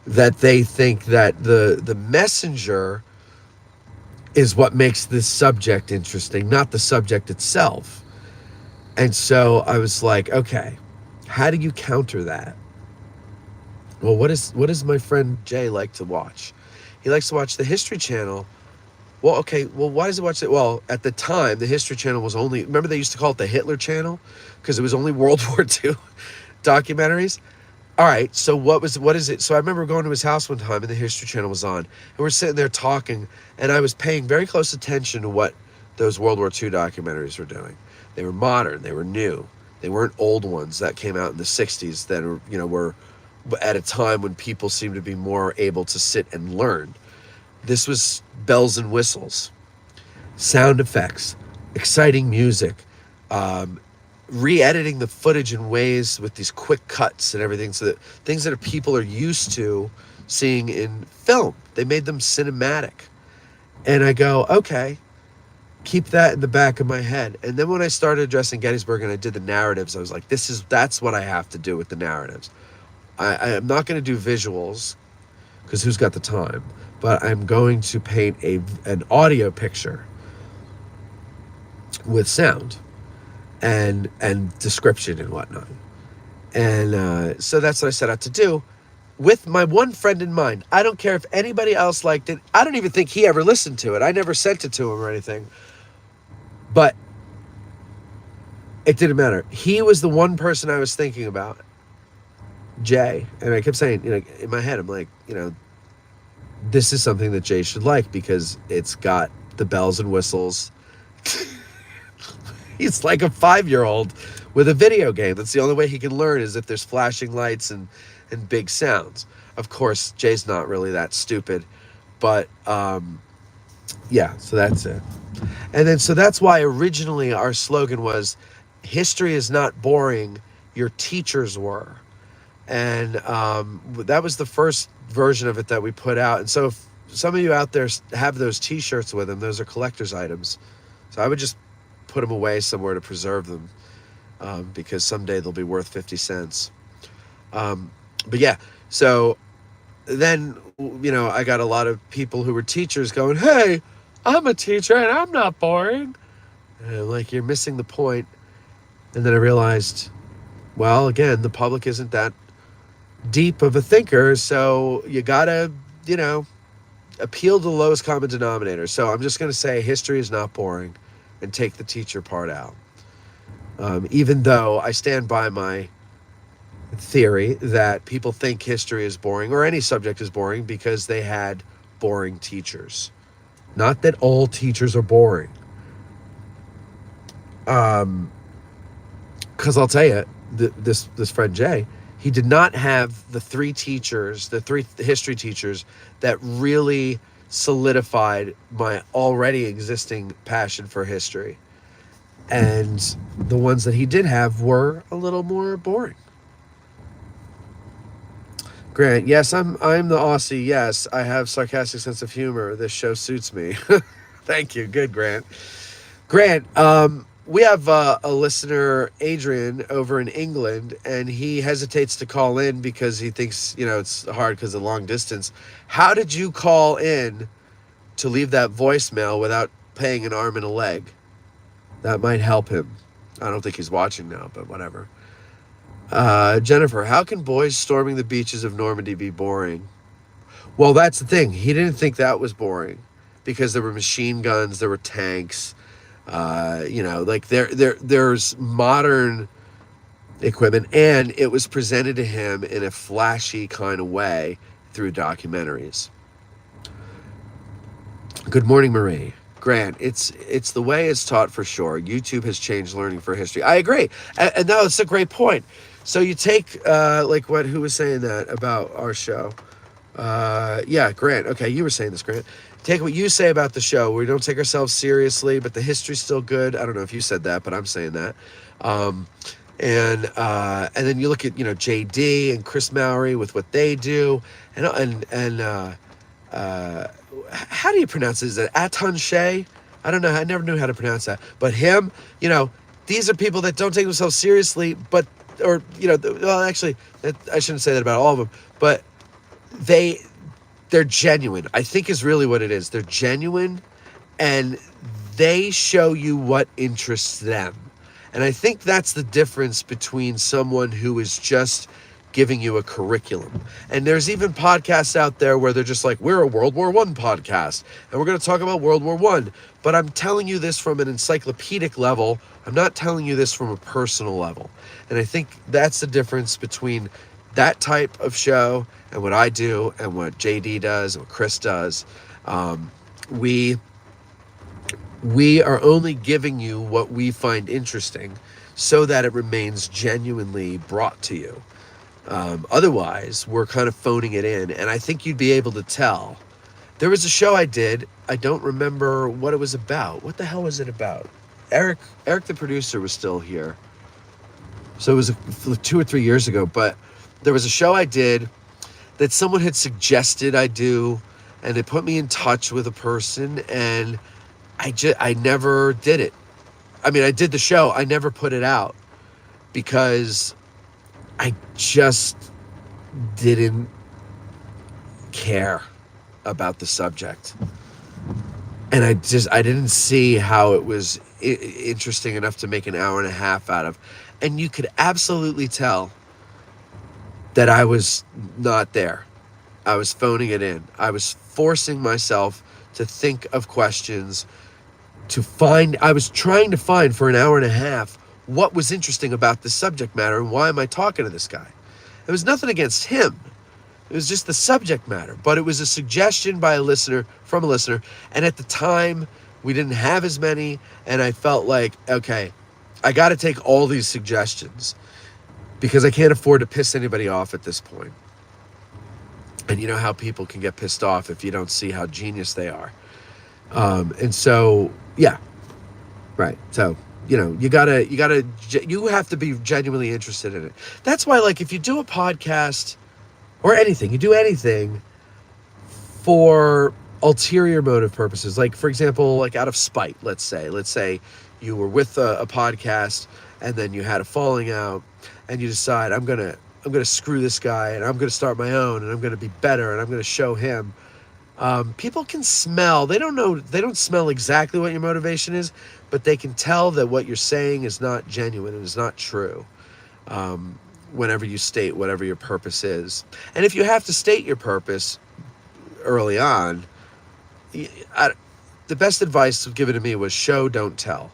Speaker 1: that they think that the messenger is what makes this subject interesting, not the subject itself. And so I was like, okay, how do you counter that? Well, what does my friend Jay like to watch? He likes to watch the History Channel. Well, okay, why does he watch it? Well, at the time, the History Channel was only, remember they used to call it the Hitler Channel? Because it was only World War II documentaries. All right, so what is it? So I remember going to his house one time and the History Channel was on. And we're sitting there talking, and I was paying very close attention to what those World War II documentaries were doing. They were modern, they were new. They weren't old ones that came out in the 60s that were at a time when people seemed to be more able to sit and learn. This was bells and whistles, sound effects, exciting music, re-editing the footage in ways with these quick cuts and everything, so that things that people are used to seeing in film, they made them cinematic. And I go, okay, keep that in the back of my head. And then when I started addressing Gettysburg and I did the narratives, I was like, that's what I have to do with the narratives. I am not going to do visuals because who's got the time? But I'm going to paint an audio picture with sound and description and whatnot. And so that's what I set out to do with my one friend in mind. I don't care if anybody else liked it. I don't even think he ever listened to it. I never sent it to him or anything. But it didn't matter. He was the one person I was thinking about, Jay. And I kept saying, in my head, I'm like, this is something that Jay should like because it's got the bells and whistles. He's like a 5-year-old with a video game. That's the only way he can learn is if there's flashing lights and big sounds. Of course, Jay's not really that stupid, but yeah, so that's it. And then, so that's why originally our slogan was, history is not boring, your teachers were. And that was the first version of it that we put out. And so if some of you out there have those t-shirts with them, those are collector's items. So I would just put them away somewhere to preserve them, because someday they'll be worth 50 cents. But yeah, so then, I got a lot of people who were teachers going, hey, I'm a teacher and I'm not boring. And I'm like, you're missing the point. And then I realized, well, again, the public isn't that deep of a thinker, so you gotta, appeal to the lowest common denominator. So I'm just going to say history is not boring and take the teacher part out. Even though I stand by my theory that people think history is boring or any subject is boring because they had boring teachers. Not that all teachers are boring. Because I'll tell you, this friend Jay, he did not have the three history teachers that really solidified my already existing passion for history. And the ones that he did have were a little more boring. Grant, yes, I'm the Aussie. Yes, I have sarcastic sense of humor. This show suits me. Thank you. Good, Grant. Grant, we have a listener, Adrian, over in England, and he hesitates to call in because he thinks, it's hard because of long distance. How did you call in to leave that voicemail without paying an arm and a leg? That might help him. I don't think he's watching now, but whatever. Jennifer, how can boys storming the beaches of Normandy be boring? Well, that's the thing. He didn't think that was boring because there were machine guns, there were tanks, there's modern equipment, and it was presented to him in a flashy kind of way through documentaries. Good morning, Marie. Grant, it's the way it's taught for sure. YouTube has changed learning for history. I agree. And no, it's a great point. So you take, who was saying that about our show? Yeah, Grant. Okay, you were saying this, Grant. Take what you say about the show. We don't take ourselves seriously, but the history's still good. I don't know if you said that, but I'm saying that. And then you look at, JD and Chris Mowry with what they do. And how do you pronounce it? Is it Aton-Shea? I don't know. I never knew how to pronounce that. But him, these are people that don't take themselves seriously, but, actually, I shouldn't say that about all of them, but they're genuine, I think is really what it is. They're genuine, and they show you what interests them. And I think that's the difference between someone who is just giving you a curriculum. And there's even podcasts out there where they're just like, we're a World War I podcast, and we're going to talk about World War I. But I'm telling you this from an encyclopedic level. I'm not telling you this from a personal level. And I think that's the difference between that type of show and what I do and what JD does and what Chris does. We are only giving you what we find interesting so that it remains genuinely brought to you. Otherwise, we're kind of phoning it in, and I think you'd be able to tell. There was a show I did. I don't remember what it was about. What the hell was it about? Eric, the producer, was still here. So it was 2 or 3 years ago, but there was a show I did that someone had suggested I do, and they put me in touch with a person, and I never did it. I mean, I did the show. I never put it out because I just didn't care about the subject. And I didn't see how it was interesting enough to make an hour and a half out of. And you could absolutely tell that I was not there. I was phoning it in. I was forcing myself to think of questions, I was trying to find for an hour and a half what was interesting about this subject matter and why am I talking to this guy. There was nothing against him. It was just the subject matter, but it was a suggestion by from a listener. And at the time, we didn't have as many, and I felt like, okay, I got to take all these suggestions because I can't afford to piss anybody off at this point. And you know how people can get pissed off if you don't see how genius they are. And so, yeah, right. So, you have to be genuinely interested in it. That's why, like, if you do a podcast or anything, you do anything for ulterior motive purposes, like, for example, like out of spite, let's say you were with a podcast and then you had a falling out and you decide, I'm going to screw this guy and I'm going to start my own and I'm going to be better and I'm going to show him. People can smell. They don't smell exactly what your motivation is, but they can tell that what you're saying is not genuine and is not true. Whenever you state whatever your purpose is. And if you have to state your purpose early on, the best advice given to me was show, don't tell.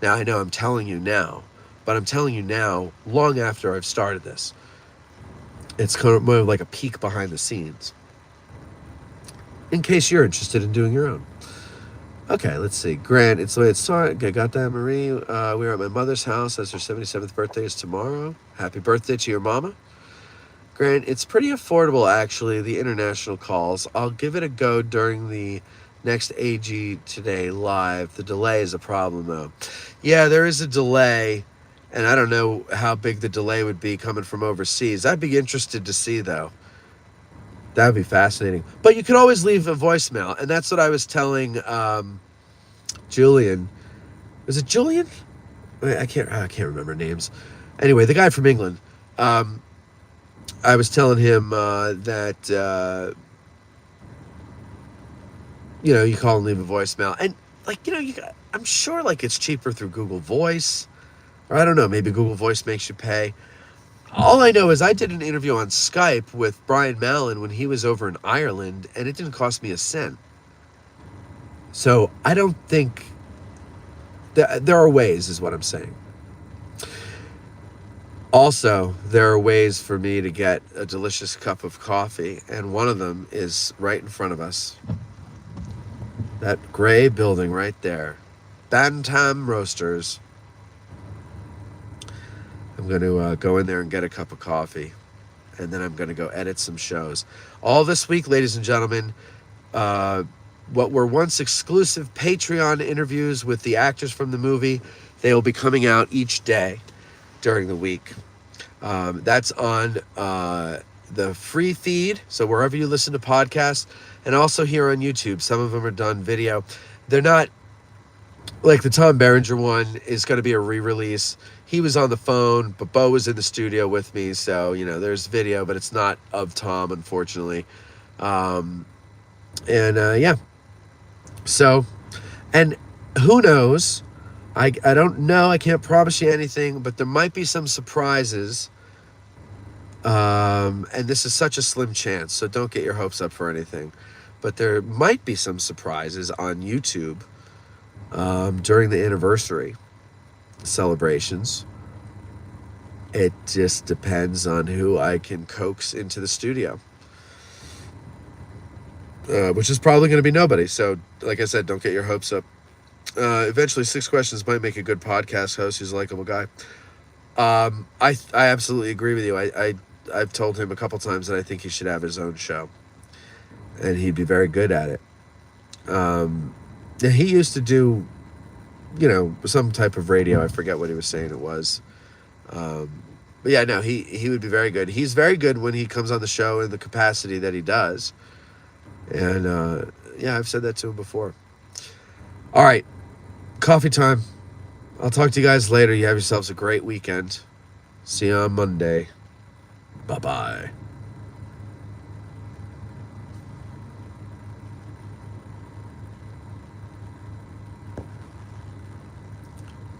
Speaker 1: Now, I know I'm telling you now, but I'm telling you now long after I've started this. It's kind of more like a peek behind the scenes, in case you're interested in doing your own. Okay, let's see. Grant, it's the way it's okay, got that, Marie. We are at my mother's house as her 77th birthday is tomorrow. Happy birthday to your mama. Grant, it's pretty affordable, actually, the international calls. I'll give it a go during the next AG Today live. The delay is a problem, though. Yeah, there is a delay, and I don't know how big the delay would be coming from overseas. I'd be interested to see, though. That would be fascinating. But you could always leave a voicemail, and that's what I was telling Julian. Was it Julian? I can't remember names. Anyway, the guy from England. I was telling him that you call and leave a voicemail, and I'm sure like it's cheaper through Google Voice, or I don't know, maybe Google Voice makes you pay. All I know is I did an interview on Skype with Brian Mallon when he was over in Ireland, and it didn't cost me a cent. So I don't think there are ways, is what I'm saying. Also, there are ways for me to get a delicious cup of coffee, and one of them is right in front of us. That gray building right there. Bantam Roasters. I'm going to go in there and get a cup of coffee, and then I'm going to go edit some shows. All this week, ladies and gentlemen, what were once exclusive Patreon interviews with the actors from the movie, they will be coming out each day during the week. That's on the free feed, so wherever you listen to podcasts, and also here on YouTube. Some of them are done video. They're not, like the Tom Berenger one is going to be a re-release. He was on the phone, but Bo was in the studio with me, so, there's video, but it's not of Tom, unfortunately. Yeah. So, and who knows? I don't know. I can't promise you anything, but there might be some surprises. And this is such a slim chance, so don't get your hopes up for anything. But there might be some surprises on YouTube during the anniversary celebrations. It just depends on who I can coax into the studio. Which is probably going to be nobody. So, like I said, don't get your hopes up. Eventually, 6 Questions might make a good podcast host who's a likable guy. I absolutely agree with you. I've told him a couple times that I think he should have his own show, and he'd be very good at it. He used to do, some type of radio. I forget what he was saying it was. But yeah, no, he would be very good. He's very good when he comes on the show in the capacity that he does. And yeah, I've said that to him before. All right, coffee time. I'll talk to you guys later. You have yourselves a great weekend. See you on Monday. Bye-bye.